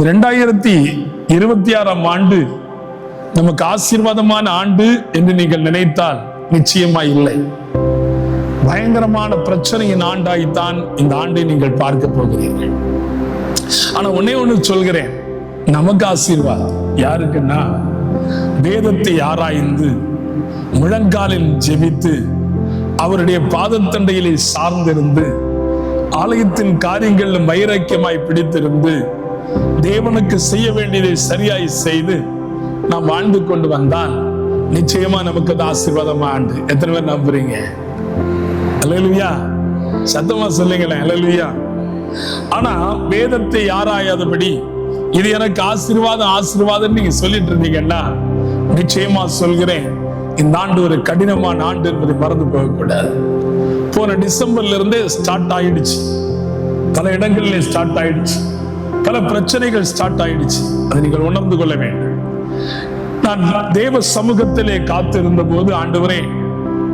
2026 ஆண்டு நமக்கு ஆசீர்வாதமான ஆண்டு என்று நீங்கள் நினைத்தால் நிச்சயமா இல்லை. பயங்கரமான பிரச்சனையின் ஆண்டாய்த்தான் இந்த ஆண்டை நீங்கள் பார்க்க போகிறீர்கள். ஆனா ஒண்ணு சொல்கிறேன், நமக்கு ஆசீர்வாதம் யாருக்குன்னா, வேதத்தை ஆராய்ந்து முழங்காலில் ஜெபித்து அவருடைய பாதத்தண்டையிலே சார்ந்திருந்து ஆலயத்தின் காரியங்களில் வைராக்கியமாய் பிடித்திருந்து தேவனுக்கு செய்ய வேண்டியதை சரியாய் செய்து நாம் வாழ்ந்து கொண்டு வந்தால் நிச்சயமா நமக்கு அது ஆசீர்வாதமா ஆண்டு. எத்தனை பேர் நம்புறீங்க? அல்லேலூயா, சத்தமா சொல்லுங்களேன் அல்லேலூயா. ஆனா வேதத்தை ஆராயாதபடி இது எனக்கு ஆசீர்வாதம் நீங்க சொல்லிட்டு இருந்தீங்கன்னா நிச்சயமா சொல்கிறேன், இந்த ஆண்டு ஒரு கடினமான ஆண்டு என்பதை மறந்து போகக்கூடாது. போன டிசம்பர்ல இருந்தே ஸ்டார்ட் ஆயிடுச்சு, பல இடங்களிலே ஸ்டார்ட் ஆயிடுச்சு, பல பிரச்சனைகள் ஸ்டார்ட் ஆயிடுச்சு. அதை நீங்கள் உணர்ந்து கொள்ள வேண்டும். நான் தேவ சமூகத்திலே காத்திருந்த போது, ஆண்டவரே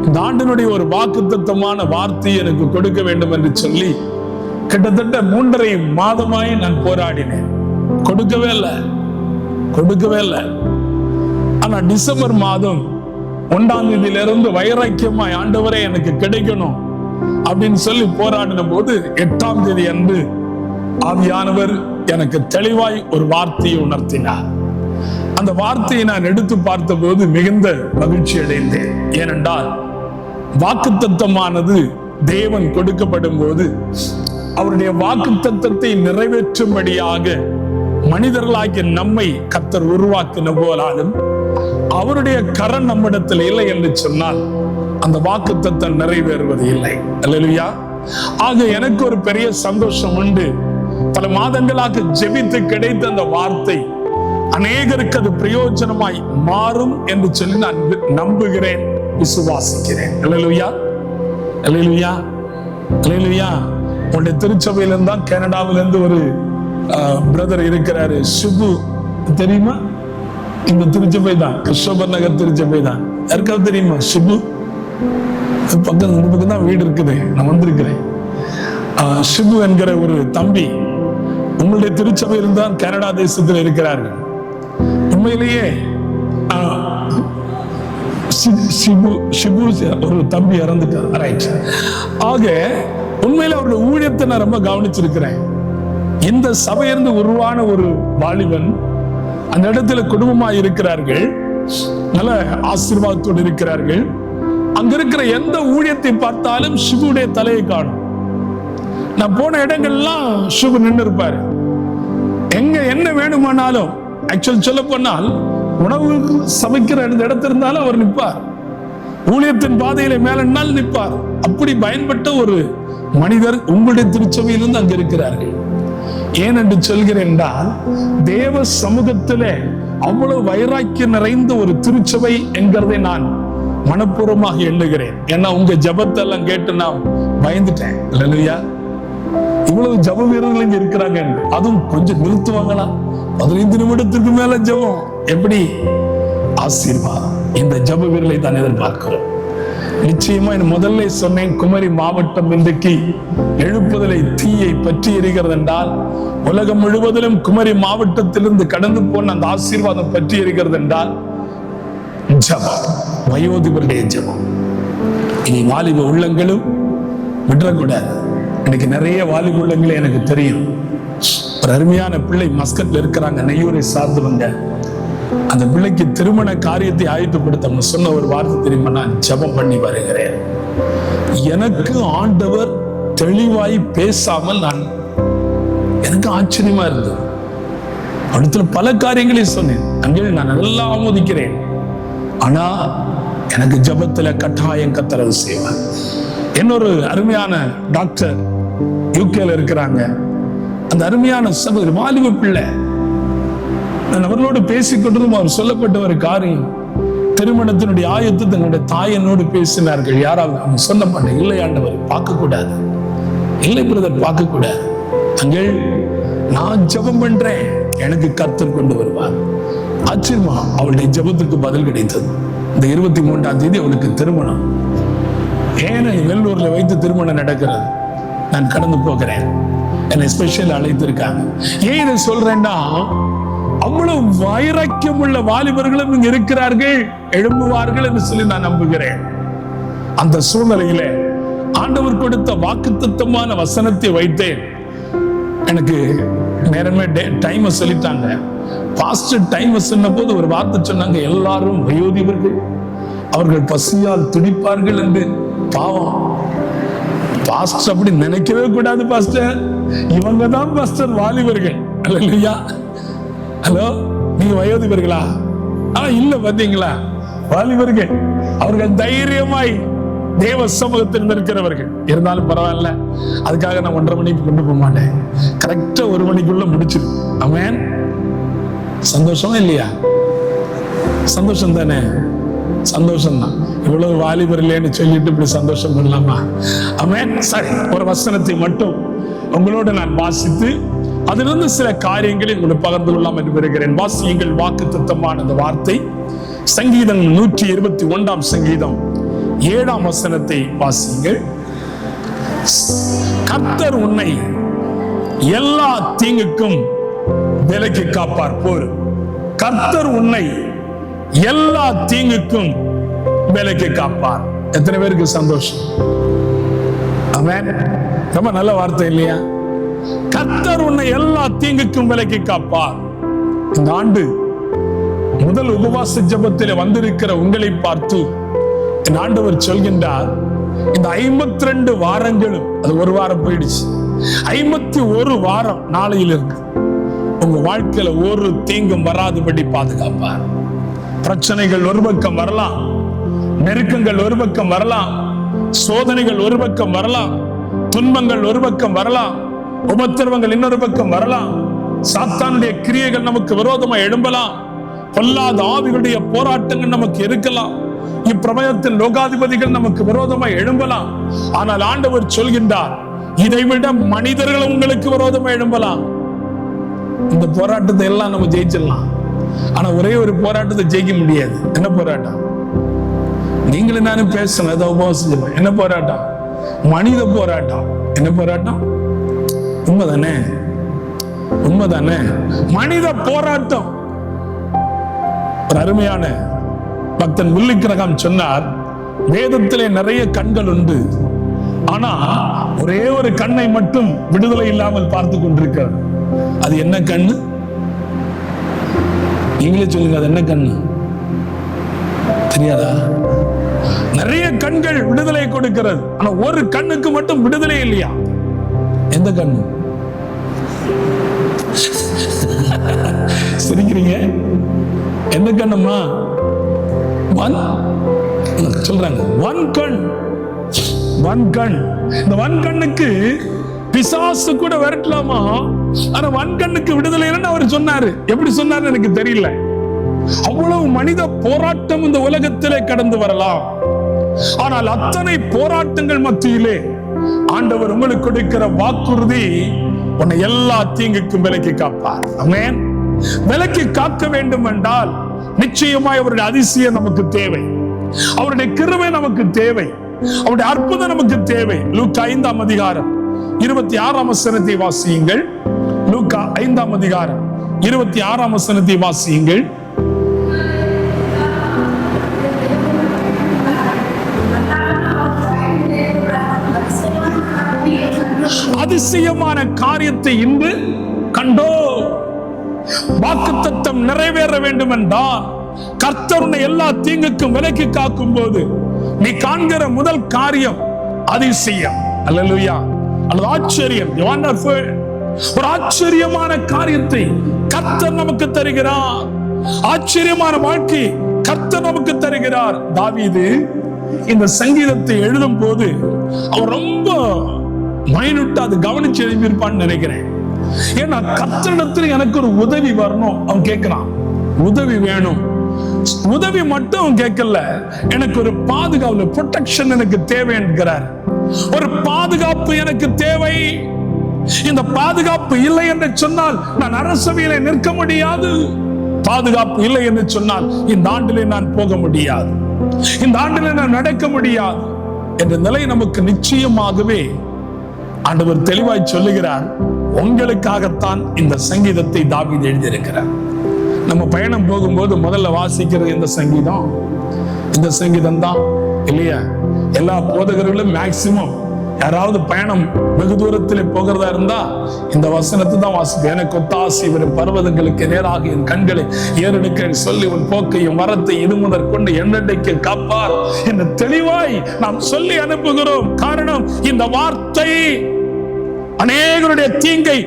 இந்த ஆண்டினுடைய ஒரு வாக்குத்தத்தமான வார்த்தை எனக்கு கொடுக்க வேண்டும் என்று சொல்லி கிட்டத்தட்ட 3.5 மாதமாய் நான் போராடினேன். கொடுக்கவே இல்லை. ஆனா டிசம்பர் மாதம் 1ஆம் தேதியிலிருந்து வைராக்கியமாய் ஆண்டவரே எனக்கு கிடைக்கணும் அப்படின்னு சொல்லி போராடின போது 8ஆம் தேதி அன்று ஆவியானவர் எனக்கு தெளிவாய் ஒரு வார்த்தையை உணர்த்தினார். அந்த வார்த்தையை நான் எடுத்து பார்த்த போது மிகுந்த மகிழ்ச்சி அடைந்தேன். ஏனென்றால் வாக்குத்தத்தமானது தேவன் கொடுக்கப்படும் போது அவருடைய வாக்குத்தத்தத்தை நிறைவேற்றும்படியாக மனிதர்களாகிய நம்மை கர்த்தர் உருவாக்கின போலாலும் அவருடைய கரம் நம்மிடத்தில் இல்லை என்று சொன்னால் அந்த வாக்குத்தத்தம் நிறைவேறுவது இல்லை. அல்லேலூயா. ஆக எனக்கு ஒரு பெரிய சந்தோஷம் உண்டு. பல மாதங்களாக ஜெபித்து கிடைத்த அந்த வார்த்தை அநேகருக்கு அது பிரயோஜனமாய் மாறும் என்று சொல்லி நான் நம்புகிறேன், விசுவாசிக்கிறேன். அல்லேலூயா, அல்லேலூயா, அல்லேலூயா. உன்னுடைய திருச்சபையிலிருந்து தான் கனடாவிலிருந்து ஒரு பிரதர் இருக்கிறாரு, சுபு, தெரியுமா? இந்த திருச்சபை தான், கிருஷ்ணபர் நகர் திருச்சபை தான். யாருக்காவது தெரியுமா? சுபு பக்கம் தான் வீடு இருக்குது, நான் வந்திருக்கிறேன். சுபு என்கிற ஒரு தம்பி உங்களுடைய திருச்சபையில் தான் கனடா தேசத்தில் இருக்கிறார்கள். உண்மையிலேயே ஒரு தம்பி இறந்துட்டார். ஆக உண்மையில அவருடைய ஊழியத்தை நான் ரொம்ப கவனிச்சிருக்கிறேன். இந்த சபையிலிருந்து உருவான ஒரு வாலிபன் அந்த இடத்துல குடும்பமாய் இருக்கிறார்கள், நல்ல ஆசீர்வாதத்தோடு இருக்கிறார்கள். அங்க இருக்கிற எந்த ஊழியத்தை பார்த்தாலும் சிபுடைய தலையை காணும். நான் போன இடங்கள்லாம் சிபு நின்று இருப்பாரு. எங்க என்ன வேணுமானாலும், ஆக்சுவல் சொல்ல போனால் உணவு சமைக்கிற இடத்துல இருந்தாலும் அவர் நிற்பார், ஊழியத்தின் பாதையில மேலனால் நிற்பார். அப்படி பயன்பட்ட ஒரு மனிதர் உங்களுடைய திருச்சபையிலிருந்து அங்க இருக்கிறார்கள். ஏனென்று சொல்கிறேன் என்றால், தேவ சமூகத்திலே அவ்வளவு வைராக்கியம் நிறைந்த ஒரு திருச்சபை என்கிறதை நான் மனப்பூர்வமாக எண்ணுகிறேன். ஏன்னா உங்க ஜபத்தெல்லாம் கேட்டு நான் பயந்துட்டேன். அல்லேலூயா. இவ்வளவு ஜப வீரர்கள் இங்க இருக்கிறாங்க, அதுவும் கொஞ்சம் நிறுத்துவாங்களா? 15 நிமிடத்துக்கு மேல ஜபம், எப்படி ஆசீர்வாதம்! இந்த ஜப வீரர்களை தான் எதிர்பார்க்கிறோம். நிச்சயமா முதல்ல சொன்னேன், குமரி மாவட்டம் இன்றைக்கு எழுப்புதலை தீயை பற்றி எரிகிறது என்றால், உலகம் முழுவதிலும் குமரி மாவட்டத்திலிருந்து கடந்து போன அந்த ஆசீர்வாதம் பற்றி எரிகிறது என்றால் ஜபம், வயோதிபருடைய ஜபம். இனி வாலிப உள்ளங்களும் விடக்கூடாது. இன்னைக்கு நிறைய வாலிப உள்ளங்களே எனக்கு தெரியும். ஒரு அருமையான பிள்ளை மஸ்கட்ல இருக்கிறாங்க, நெய்யூரை சார்ந்தவங்க. அந்த பிள்ளைக்கு திருமண காரியத்தை ஆயத்தப்படுத்த சொன்ன ஒரு வார்த்தை தெரியுமா? நான் ஜபம் பண்ணி வருகிறேன். எனக்கு ஆண்டவர் தெளிவாய் பேசாமல் எனக்கு ஆச்சரியமா இருந்தது. அடுத்த பல காரியங்களை சொன்னேன், அங்கே நான் நல்லா ஆமோதிக்கிறேன். ஆனா எனக்கு ஜபத்துல கட்டாயம் கத்தரவு செய்வேன். இன்னொரு அருமையான டாக்டர் யூகேல இருக்கிறாங்க. அந்த அருமையான சகோதரி வாலிப பிள்ளை, நான் அவர்களோடு பேசிக்கொண்டதும் அவர் சொல்லப்பட்ட ஒரு காரியம், திருமணத்தினுடைய ஆயத்தை தன்னுடைய தாயனோடு பேசினார்கள். யாராவது அவங்க சொல்ல மாட்டேன், இல்லை ஆண்டவர் பார்க்க கூடாது, இல்லை பிரதர் பார்க்க கூடாது. அங்கே நான் ஜபம் பண்றேன், எனக்கு கர்த்தர் கொண்டு வருவார். ஆச்சரியமா அவளுடைய ஜபத்துக்கு பதில் கிடைத்தது. இந்த 23ஆம் தேதி அவளுக்கு திருமணம். ஏன்னா வெள்ளூர்ல வைத்து திருமணம் நடக்கிறது. நான் கடந்து போகிறேன். என்னை ஸ்பெஷல் அழைத்திருக்காங்க. ஏன் இதை சொல்றேன்னா, அவ்வளவு வைராக்கியம் உள்ள வாலிபர்களும் இங்க இருக்கிறார்கள், எழும்புவார்கள் என்று சொல்லி நான் நம்புகிறேன். அந்த சூழ்நிலையில ஆண்டவர் கொடுத்த வாக்குத்தத்தமான வசனத்தை வைத்தேன். எனக்கு நேரமே டைம் சொல்லிட்டாங்க. பாஸ்டர் டைம் சொன்ன போது ஒரு வார்த்தை சொன்னாங்க, எல்லாரும் வயோதிபர்கள், அவர்கள் பசியால் துடிப்பார்கள் என்று. பாவம், பாஸ்டர் அப்படி நினைக்கவே கூடாது பாஸ்டர். இவங்க தான் பாஸ்டர் வாலிபர்கள். அல்லேலூயா. ஹலோ, நீங்க வயோதிபர்களா? இல்ல, பாத்தீங்களா, வாலிபர்கள். அவர்கள் தைரியமாய் தேவ சமூகத்தில் இருக்கிறவர்கள். இருந்தாலும் பரவாயில்ல, அதுக்காக நான் 1:30 மணிக்கு கொண்டு போக மாட்டேன். கரெக்டா 1 மணிக்குள்ள முடிச்சிரு. ஆமென். சந்தோஷமா இல்லையா? சந்தோஷம் தானே? சந்தோஷம் தான். இவ்வளவு வாலிபர் இல்லைன்னு சொல்லிட்டு இப்படி சந்தோஷம் பண்ணலாமா? ஆமென். சரி, ஒரு வசனத்தை மட்டும் உங்களோட நான் வாசித்து அதிலிருந்து சில காரியங்களை உங்களுக்கு பகிர்ந்து கொள்ளலாம் என்று விரும்புகிறேன். வாசியுங்கள் வாக்குத்தத்தமான அந்த வார்த்தை. சங்கீதம் 121 சங்கீதம் 7 வசனத்தை வாசியுங்கள். கர்த்தர் உன்னை எல்லா தீங்குக்கும் விலக்கி காப்பார். போர். கர்த்தர் உன்னை எல்லா தீங்குக்கும் விலக்கி காப்பார். எத்தனை பேருக்கு சந்தோஷம்? ஆமென். ரொம்ப நல்ல வார்த்தை இல்லையா? கர்த்தர் உன்னை எல்லா தீங்குக்கும் விலக்கி காப்பார். இந்த ஆண்டு முதல் உபவாச ஜெபத்தில் வந்திருக்கிற உங்களை பார்த்து என் ஆண்டவர் சொல்கின்றார், இந்த 52 வாரங்களும், அது ஒரு வாரம் போயிடுச்சு, 51 வாரம் நாளையில் இருக்கு, உங்க வாழ்க்கையில ஒரு தீங்கும் வராதபடி பாதுகாப்பார். பிரச்சனைகள் ஒரு பக்கம் வரலாம், நெருக்கங்கள் ஒரு பக்கம் வரலாம், சோதனைகள் ஒரு பக்கம் வரலாம், துன்பங்கள் ஒரு பக்கம் வரலாம், உபத்திரவங்கள் இன்னொரு பக்கம் வரலாம், சாத்தானுடைய கிரியைகள் நமக்கு விரோதமா எழும்பலாம், பொல்லாத ஆவிகளுடைய போராட்டங்கள் நமக்கு இருக்கலாம், இப்பிரபஞ்சத்தின் லோகாதிபதிகள் நமக்கு விரோதமாய் எழும்பலாம். ஆனால் ஆண்டவர் சொல்கின்றார், இதைவிட மனிதர்கள் உங்களுக்கு விரோதமா எழும்பலாம். இந்த போராட்டத்தை எல்லாம் நம்ம ஜெயிச்சிடலாம். ஆனா ஒரே ஒரு போராட்டத்தை ஜெயிக்க முடியாது. என்ன போராட்டம்? நீங்களும் நானும் பேசணும், ஏதோ உபவாசம். என்ன போராட்டம்? மனித போராட்டம். என்ன போராட்டம்? உண்மைதானே? உண்மைதானே? மனித போராட்டம். ஒரு அருமையான பக்தன் வில்லிக்கிரகம் சொன்னார், வேதத்திலே நிறைய கண்கள் உண்டு, ஆனா ஒரே ஒரு கண்ணை மட்டும் விடுதலை இல்லாமல் பார்த்து கொண்டிருக்கிறார். அது என்ன கண்ணு? நீங்களே சொல்லுங்க, அது என்ன கண்ணு? தெரியாதா? நிறைய கண்கள் விடுதலை கொடுக்கிறது, ஆனா ஒரு கண்ணுக்கு மட்டும் விடுதலை இல்லையா? எந்த கண்ணு? சிரிக்கிறீங்க? எந்த கண்ணுமா? சொல்றாங்க ஒன் கண். ஒன் கண். இந்த ஒன் கண்ணுக்கு பிசாசு கூட விரட்டலாமா? ஆனா ஒன் கண்ணுக்கு விடுதலை அவர் சொன்னாரு. எப்படி சொன்னாரு எனக்கு தெரியல. அவ்வளவு மனித போராட்டம் இந்த உலகத்திலே கடந்து வரலாம். ஆனால் அத்தனை போராட்டங்கள் மத்தியிலே ஆண்டவர் உங்களுக்கு கொடுக்கிற வாக்குறுதி, உன்னை எல்லா தீங்குக்கும் விலக்கி காப்பார். ஆமென். விலக்கி காக்க வேண்டும் என்றால் நிச்சயமாய் அவருடைய அதிசயம் நமக்கு தேவை, அவருடைய கிருபை நமக்கு தேவை, அவருடைய அற்புதம் நமக்கு தேவை. லூக்கா 5 அதிகாரம் 26 வசனத்தை வாசியுங்கள். லூக்கா 5 அதிகாரம் 26 வசனத்தை வாசியுங்கள். அதிசயமான காரியத்தை இன்று கண்டோ. வாக்குத்தத்தம் நிறைவேற வேண்டும் என்றால் கர்த்தர் உன்னை எல்லா தீங்குக்கும் விலக்கி காக்கும் போது நீ காண்கிற முதல் காரியம் அதிசயம். அல்லேலூயா. அல்லது ஆச்சரியம். ஒரு ஆச்சரியமான காரியத்தை கர்த்தர் நமக்கு தருகிறார். ஆச்சரியமான வாழ்க்கை கர்த்தர் நமக்கு தருகிறார். தாவீது இந்த சங்கீதத்தை எழுதும் போது அவர் ரொம்ப மைனூட்டா அது கவனிச்சு எழுதியிருப்பான்னு நினைக்கிறேன். ஏன்னா கர்த்தரிடத்தில் எனக்கு ஒரு உதவி வரணும் அவன் கேட்கிறான். உதவி வேணும். உதவி மட்டும் அவன் கேட்கல, எனக்கு ஒரு பாதுகாப்பு, ப்ரொடெக்ஷன் எனக்கு தேவை என்கிறார். ஒரு பாதுகாப்பு எனக்கு தேவை. இந்த பாதுகாப்பு இல்லை என்று சொன்னால் நான் அரசவையிலே நிற்க முடியாது. பாதுகாப்பு இல்லை என்று சொன்னால் இந்த ஆண்டிலே நான் போக முடியாது, இந்த ஆண்டிலே நான் நடக்க முடியாது என்ற நிலை நமக்கு நிச்சயமாகவே ஆண்டவர் தெளிவாய் சொல்லுகிறார், உங்களுக்காகத்தான் இந்த சங்கீதத்தை தாவீது எழுதியிருக்கிறார். நம்ம பயணம் போகும்போது முதல்ல வாசிக்கிறது இந்த சங்கீதம் தான் இல்லையா? எல்லா போதகர்களும் மேக்சிமம் யாராவது பயணம் வெகு தூரத்தில் போகிறதா இருந்தா இந்த வசனத்தை தான் வாசிப்பேன். எனக்கு ஒத்தாசி வரும் பர்வதங்களுக்கு நேராக என் கண்களை ஏறெடுக்க சொல்லி உன் போக்கையும் வரத்தை இது முதற் கொண்டு என்னடைக்கு காப்பார் என்று தெளிவாய் நாம் சொல்லி அனுப்புகிறோம். காரணம், இந்த வார்த்தை அநேகருடைய தீங்கை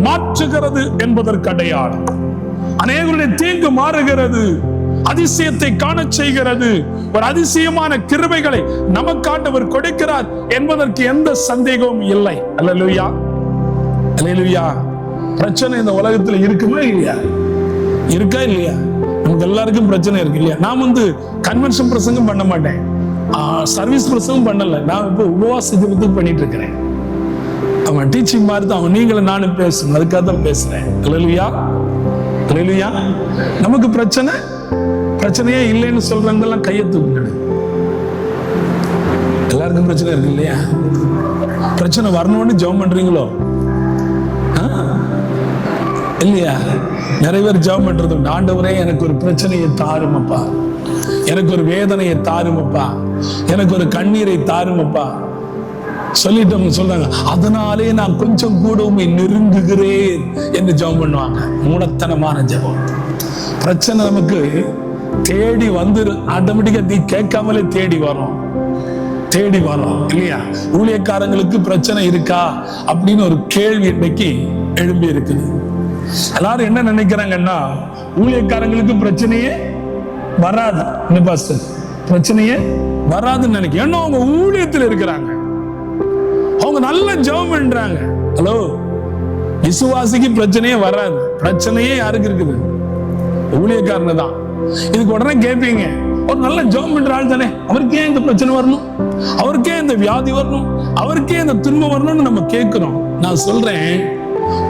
மாற்றுகிறது என்பதற்கு அடையாளம். அநேகருடைய தீங்கு மாறுகிறது, அதிசயத்தை காண செய்கிறது. ஒரு அதிசயமான கிருபைகளை நமக்கு ஆண்டவர் கொடுக்கிறார் என்பதற்கு எந்த சந்தேகமும் இல்லை. அல்லேலூயா, அல்லேலூயா. பிரச்சனை இந்த உலகத்துல இருக்குமா இல்லையா? இருக்கா இல்லையா? நமக்கு எல்லாருக்கும் பிரச்சனை இருக்கு இல்லையா? நான் கன்வென்ஷன் பிரசங்கம் பண்ண மாட்டேன், சர்வீஸ் பிரசங்கம் பண்ணல. நான் இப்போ உபவாச ஜெபத்துக்கு பண்ணிட்டு இருக்கிறேன். அவன் டீச்சிங் மாதிரி தான், அவன் நீங்களும் நானும் பேசணும், அதுக்காக தான் பேசுறேன். அல்லேலூயா, அல்லேலூயா. நமக்கு பிரச்சனையே இல்லைன்னு சொல்றதெல்லாம் கையை தூக்குங்க. எல்லாருக்கும் பிரச்சனை இருக்கு இல்லையா? பிரச்சனை வரணும்னு ஜெபம் பண்றீங்களோ இல்லையா? நிறைய பேர் ஜெபம் பண்றது, ஆண்டவரே எனக்கு ஒரு பிரச்சனையை தாருமப்பா, எனக்கு ஒரு வேதனையை தாருமப்பா, எனக்கு ஒரு கண்ணீரை தாருமப்பா சொல்லிட்டு சொல்றாங்க. அதனாலே நான் கொஞ்சம் கூட உண்மை நெருங்குகிறேன் என்று ஜெபம் பண்ணுவாங்க. மூடத்தனமான ஜெபம். பிரச்சனை நமக்கு தேடி வந்து ஆட்டோமேட்டிக்கா நீ கேட்காமலே தேடி வரும் இல்லையா? ஊழியக்காரங்களுக்கு பிரச்சனை இருக்கா அப்படின்னு ஒரு கேள்வி இன்னைக்கு எழும்பி இருக்குது. எல்லாரும் என்ன நினைக்கிறாங்கன்னா, ஊழியக்காரங்களுக்கு பிரச்சனையே வராது, பிரச்சனையே வராதுன்னு நினைக்க. ஏன்னா அவங்க ஊழியத்தில் இருக்கிறாங்க, அவங்க நல்ல ஜெபம் பண்றாங்க. ஹலோ, விசுவாசிக்கு பிரச்சனையே வராது. பிரச்சனையே யாருக்கு இருக்குது? ஊழியக்காரனு தான். இதுக்கு உடனே கேட்பீங்க, ஒரு நல்ல ஜெபம் பண்ற ஆள் தானே, அவருக்கே இந்த பிரச்சனை வரணும், அவருக்கே இந்த வியாதி வரணும், அவருக்கே இந்த துன்பம் வரணும்னு நம்ம கேட்கிறோம். நான் சொல்றேன்,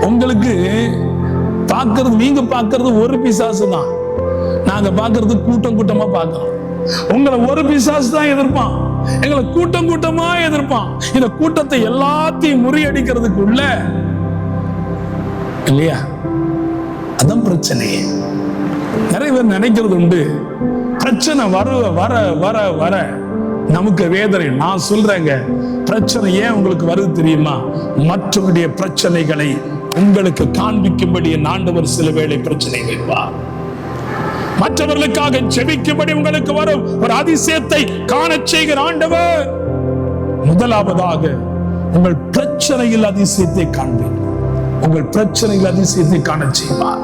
உங்களுக்கு பார்க்கறது, நீங்க பார்க்கறது ஒரு பிசாசு தான், நாங்க பார்க்கறது கூட்டமா பார்க்கிறோம். உங்களை ஒரு பிசாசு தான் எதிர்ப்பான், எங்களை கூட்டமா எதிர்ப்பான். இந்த கூட்டத்தை எல்லாத்தையும் முறியடிக்கிறதுக்கு உள்ள இல்லையா? அதான் பிரச்சனையே. நிறைய பேர் நினைக்கிறது உண்டு, பிரச்சனை வர வர வர வர நமக்கு வேதனை. நான் சொல்றேங்க, பிரச்சனை ஏன் உங்களுக்கு வருது தெரியுமா? மற்றவருடைய பிரச்சனைகளை உங்களுக்கு காண்பிக்கும்படி ஆண்டவர் சில வேளை பிரச்சனை வைப்பார். மற்றவர்களுக்காக ஜெபிக்கும்படி உங்களுக்கு வரும் ஒரு அதிசயத்தை காண செய்கிற ஆண்டவர் முதலாவதாக உங்கள் பிரச்சனையில் அதிசயத்தை காண்பீர். உங்கள் பிரச்சனையில் அதிசயத்தை காண செய்வார்.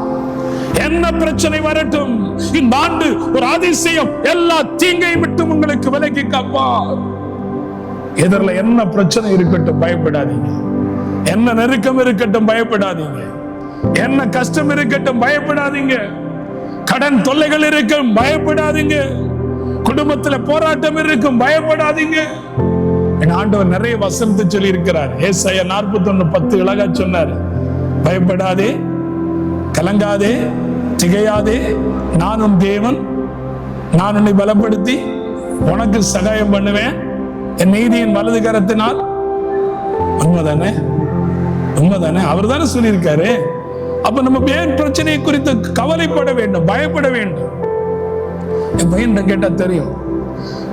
என்ன பிரச்சனை வரட்டும், இந்த ஆண்டு ஒரு அதிசயம் எல்லா தீங்கையும் விட்டு உங்களுக்கு விலக்கி காப்பார். எதிரில என்ன பிரச்சனை இருக்கட்டும் பயப்படாதீங்க, என்ன நெருக்கம் இருக்கட்டும் பயப்படாதீங்க, என்ன கஷ்டம் இருக்கட்டும் பயப்படாதீங்க, கடன் தொல்லைகள் இருக்கும் பயப்படாதீங்க, குடும்பத்துல போராட்டம் இருக்கும் பயப்படாதீங்க. என் ஆண்டவர் நிறைய வசனத்தை சொல்லி இருக்கிறார். ஏசாயா 41:10 அழகா சொன்னார், பயப்படாதே, கலங்காதே, திகையாதே, நான் உன் தேவன், நான் உன்னை பலப்படுத்தி உனக்கு சகாயம் பண்ணுவேன், என் நீதியின் வலது கரத்தினால். உண்மைதானே? உண்மைதானே? அவர் தானே சொல்லியிருக்காரு. அப்ப நம்ம ஏன் பிரச்சனையை குறித்து கவலைப்பட வேண்டும், பயப்பட வேண்டும்? என் பையன் கேட்டா தெரியும்,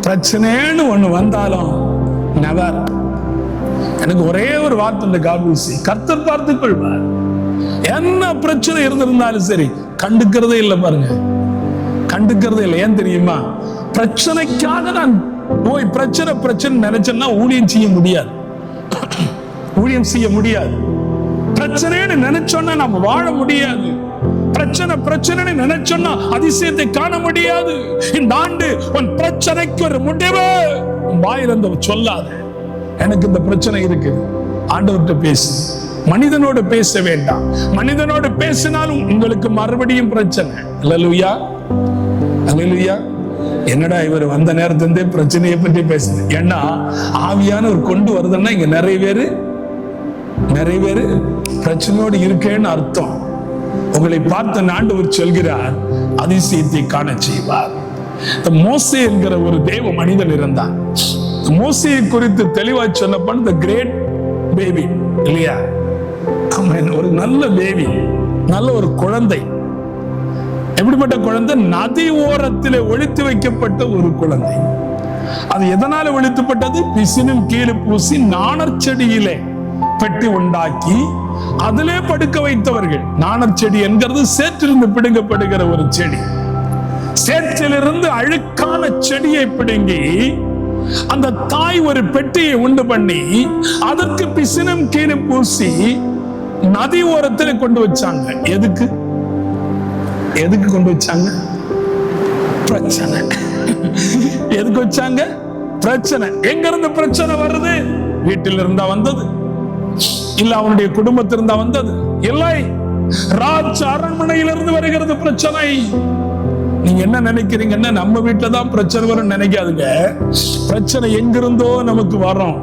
பிரச்சனைன்னு ஒண்ணு வந்தாலும் நெவர், எனக்கு ஒரே ஒரு வார்த்தை இந்த காபூசி, கர்த்தர் பார்த்துக் கொள்வார். என்ன பிரச்சனை இருந்திருந்தாலும் சரி, கண்டுக்கிறதே இல்லை பாருங்க, கண்டுக்கிறதே இல்லை. ஏன் தெரியுமா? பிரச்சனைக்காக நான் போய் பிரச்சனை நினைச்சேன்னா ஊழியம் செய்ய முடியாது, ஊழியம் செய்ய முடியாது. பிரச்சனைன்னு நினைச்சோன்னா நம்ம வாழ முடியாது. பிரச்சனை நினைச்சோன்னா அதிசயத்தை காண முடியாது. இந்த ஆண்டு உன் பிரச்சனைக்கு ஒரு முடிவு வாயிலிருந்து சொல்லாத, எனக்கு இந்த பிரச்சனை இருக்கு, ஆண்டவர்கிட்ட பேசு. மனிதனோடு பேச வேண்டாம். மனிதனோடு பேசினாலும் உங்களுக்கு மறுபடியும் பிரச்சனை. அல்லேலூயா, அல்லேலூயா. என்னடா இவர் வந்த நேரத்திலிருந்தே பிரச்சனையை பற்றி பேசுது? ஏன்னா ஆவியானவர் கொண்டு வருதுன்னா இங்க நிறைய பேரு பிரச்சனையோடு இருக்கேன்னு அர்த்தம். உங்களை பார்த்த ஆண்டவர் சொல்கிறார், அதிசயத்தை காண செய்வார். மோசே என்கிற ஒரு தேவ மனிதன் இருந்தான். மோசேயை குறித்து தெளிவாய் சொன்னப்ப the great baby, இல்லையா? ஒரு நல்ல பேபி, நல்ல ஒரு குழந்தை. எப்படிப்பட்ட குழந்தை? நதி ஓரத்திலே ஒளித்து வைக்கப்பட்ட ஒரு குழந்தை. அது எதனால ஒளித்துப்பட்டது? பிசினும் கீழே பூசி நாணற் செடியிலே பெட்டி உண்டாக்கி அதிலே படுக்க வைத்தவர்கள். நாணற் செடி என்கிறது சேற்றிலிருந்து பிடுங்கப்படுகிற ஒரு செடி. சேற்றிலிருந்து அழுக்கான செடியை பிடுங்கி அந்த தாய் ஒரு பெட்டியை உண்டு பண்ணி அதற்கு பிசினும் கீழே பூசி நதி ஓரத்தில் கொண்டு வச்சாங்க. எதுக்கு? எதுக்கு கொண்டு வச்சாங்க? பிரச்சனை. எதுக்கு வச்சாங்க? பிரச்சனை. எங்க இருந்து பிரச்சனை வருது? வீட்டில் இருந்தா வந்தது, இல்ல அவனுடைய குடும்பத்திலிருந்தா வந்தது, இல்லை ராஜ அரண்மனையிலிருந்து வருகிறது பிரச்சனை. நீங்க என்ன நினைக்கிறீங்கன்னா நம்ம வீட்டுல தான் பிரச்சனை வரும் நினைக்காதுங்க. பிரச்சனை எங்கிருந்தோ நமக்கு வரும்.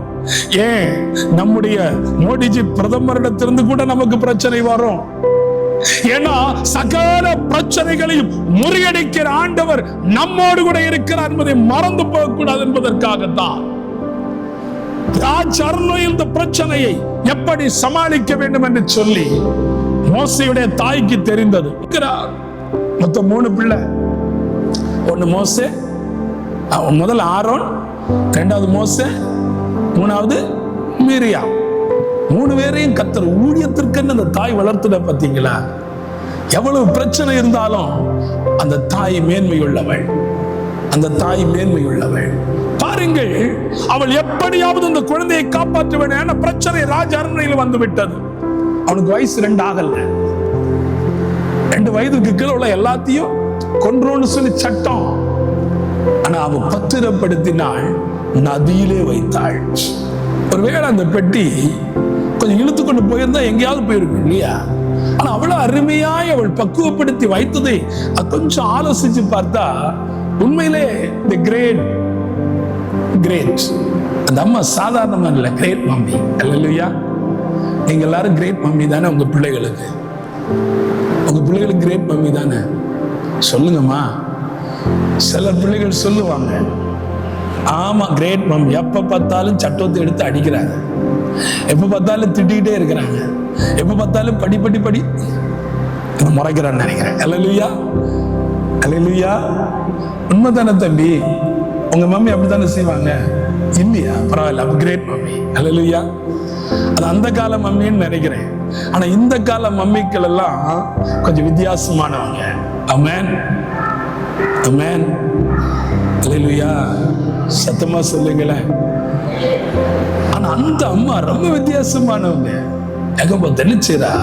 ஏன், நம்முடைய மோடிஜி பிரதமரிடத்திலிருந்து கூட நமக்கு பிரச்சனை வரும். ஏன்னா சகல பிரச்சனைகளையும் முறியடிக்கிற ஆண்டவர் நம்மோடு கூட இருக்கிறார் என்பதை மறந்து போகக்கூடாது என்பதற்காகத்தான் இந்த பிரச்சனையை எப்படி சமாளிக்க வேண்டும் என்று சொல்லி மோசேயுடைய தாய்க்கு தெரிந்தது. மொத்தம் 3 பிள்ளை. ஒன்னு மோசே, முதல் ஆரோன், இரண்டாவது மோசே, மூணாவது மிரியாம். 3 பேரையும் கர்த்தர் ஊழியத்திற்கு அந்த தாய் வளர்த்துட. பார்த்தீங்களா? எவ்வளவு பிரச்சனை இருந்தாலும் அந்த தாய் மேன்மையுள்ளவள், அந்த தாய் மேன்மையுள்ளவள். பாருங்கள், அவள் எப்படியாவது அந்த குழந்தையை காப்பாற்ற வேண்டும். பிரச்சனை ராஜ அரண்மனையில் வந்து விட்டது. அவனுக்கு வயசு 2 ஆகல. 2 வயதுக்கு கீழே உள்ள எல்லாத்தையும் கொன்றோன்னு சொல்லி சட்டம். ஆனா அவ பத்திரப்படுத்தினாள், நதியிலே வைத்தாள். ஒருவேளை அந்த பெட்டி கொஞ்சம் இழுத்து கொண்டு போயிருந்தா எங்கேயாவது போயிருக்கும் இல்லையா? ஆனா அவ்வளவு அருமையாய் அவள் பக்குவப்படுத்தி வைத்ததை கொஞ்சம் ஆலோசிச்சு பார்த்தா உண்மையிலே தி கிரேட் அந்த அம்மா சாதாரணமா இல்ல, கிரேட் மம்மி. அல்லேலூயா. நீங்க எல்லாரும் கிரேட் மம்மி தானே? உங்க பிள்ளைகளுக்கு கிரேட் மம்மி தானே? சொல்லுங்கம்மா. சில பிள்ளைகள் சொல்லுவாங்க, ஆமா கிரேட் மம்மி. எப்ப பார்த்தாலும் சட்டத்தை எடுத்து அடிக்கிறாங்க, எப்ப பார்த்தாலும் திட்டிக்கிட்டே இருக்கிறாங்க, எப்ப பார்த்தாலும் படி முறைக்கிறான்னு நினைக்கிறேன். அல்லேலூயா, அல்லேலூயா. உண்மைதானே தம்பி? உங்க மம்மி அப்படித்தானே செய்வாங்க இல்லையா? பரவாயில்ல, அப்ப கிரேட் மம்மி. அல்லேலூயா. அது அந்த கால மம்மின்னு நினைக்கிறேன். ஆனா இந்த கால மம்மிக்கள் எல்லாம் கொஞ்சம் வித்தியாசமானவங்க. ஆமென், ஆமென். அல்லேலூயா. சத்தமா சொல்லுங்களேன். ஆனா அந்த அம்மா ரொம்ப வித்தியாசமானவங்க. தெளிச்சா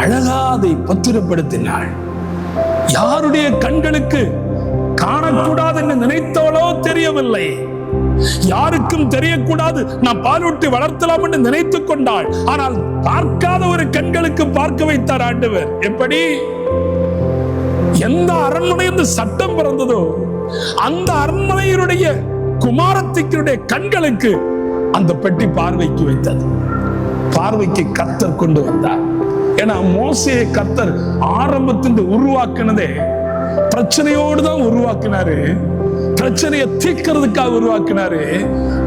அழகா அதை பத்திரப்படுத்தினாள். யாருடைய கண்களுக்கு காணக்கூடாது என்று நினைத்தவளோ தெரியவில்லை. யாருக்கும் தெரியக்கூடாது, நான் பாலூட்டி வளர்த்தலாம் என்று நினைத்துக் கொண்டாள். ஆனால் பார்க்காத ஒரு கண்களுக்கு பார்க்க வைத்தார் ஆண்டவர். எப்படி? எந்த அரண்மனையிலிருந்து சட்டம் பிறந்ததோ அந்த அரண்மனையினுடைய குமாரத்தினுடைய கண்களுக்கு அந்த பெட்டி பார்வைக்கு வைத்தது. பார்வைக்கு கர்த்தர் கொண்டு வந்தார். ஏன்னா மோசேயை கர்த்தர் ஆரம்பத்திலிருந்து உருவாக்குனதே பிரச்சனையோடு தான் உருவாக்கினாரு. பிரச்சனையை தீர்க்கிறதுக்காக உருவாக்கினாரு.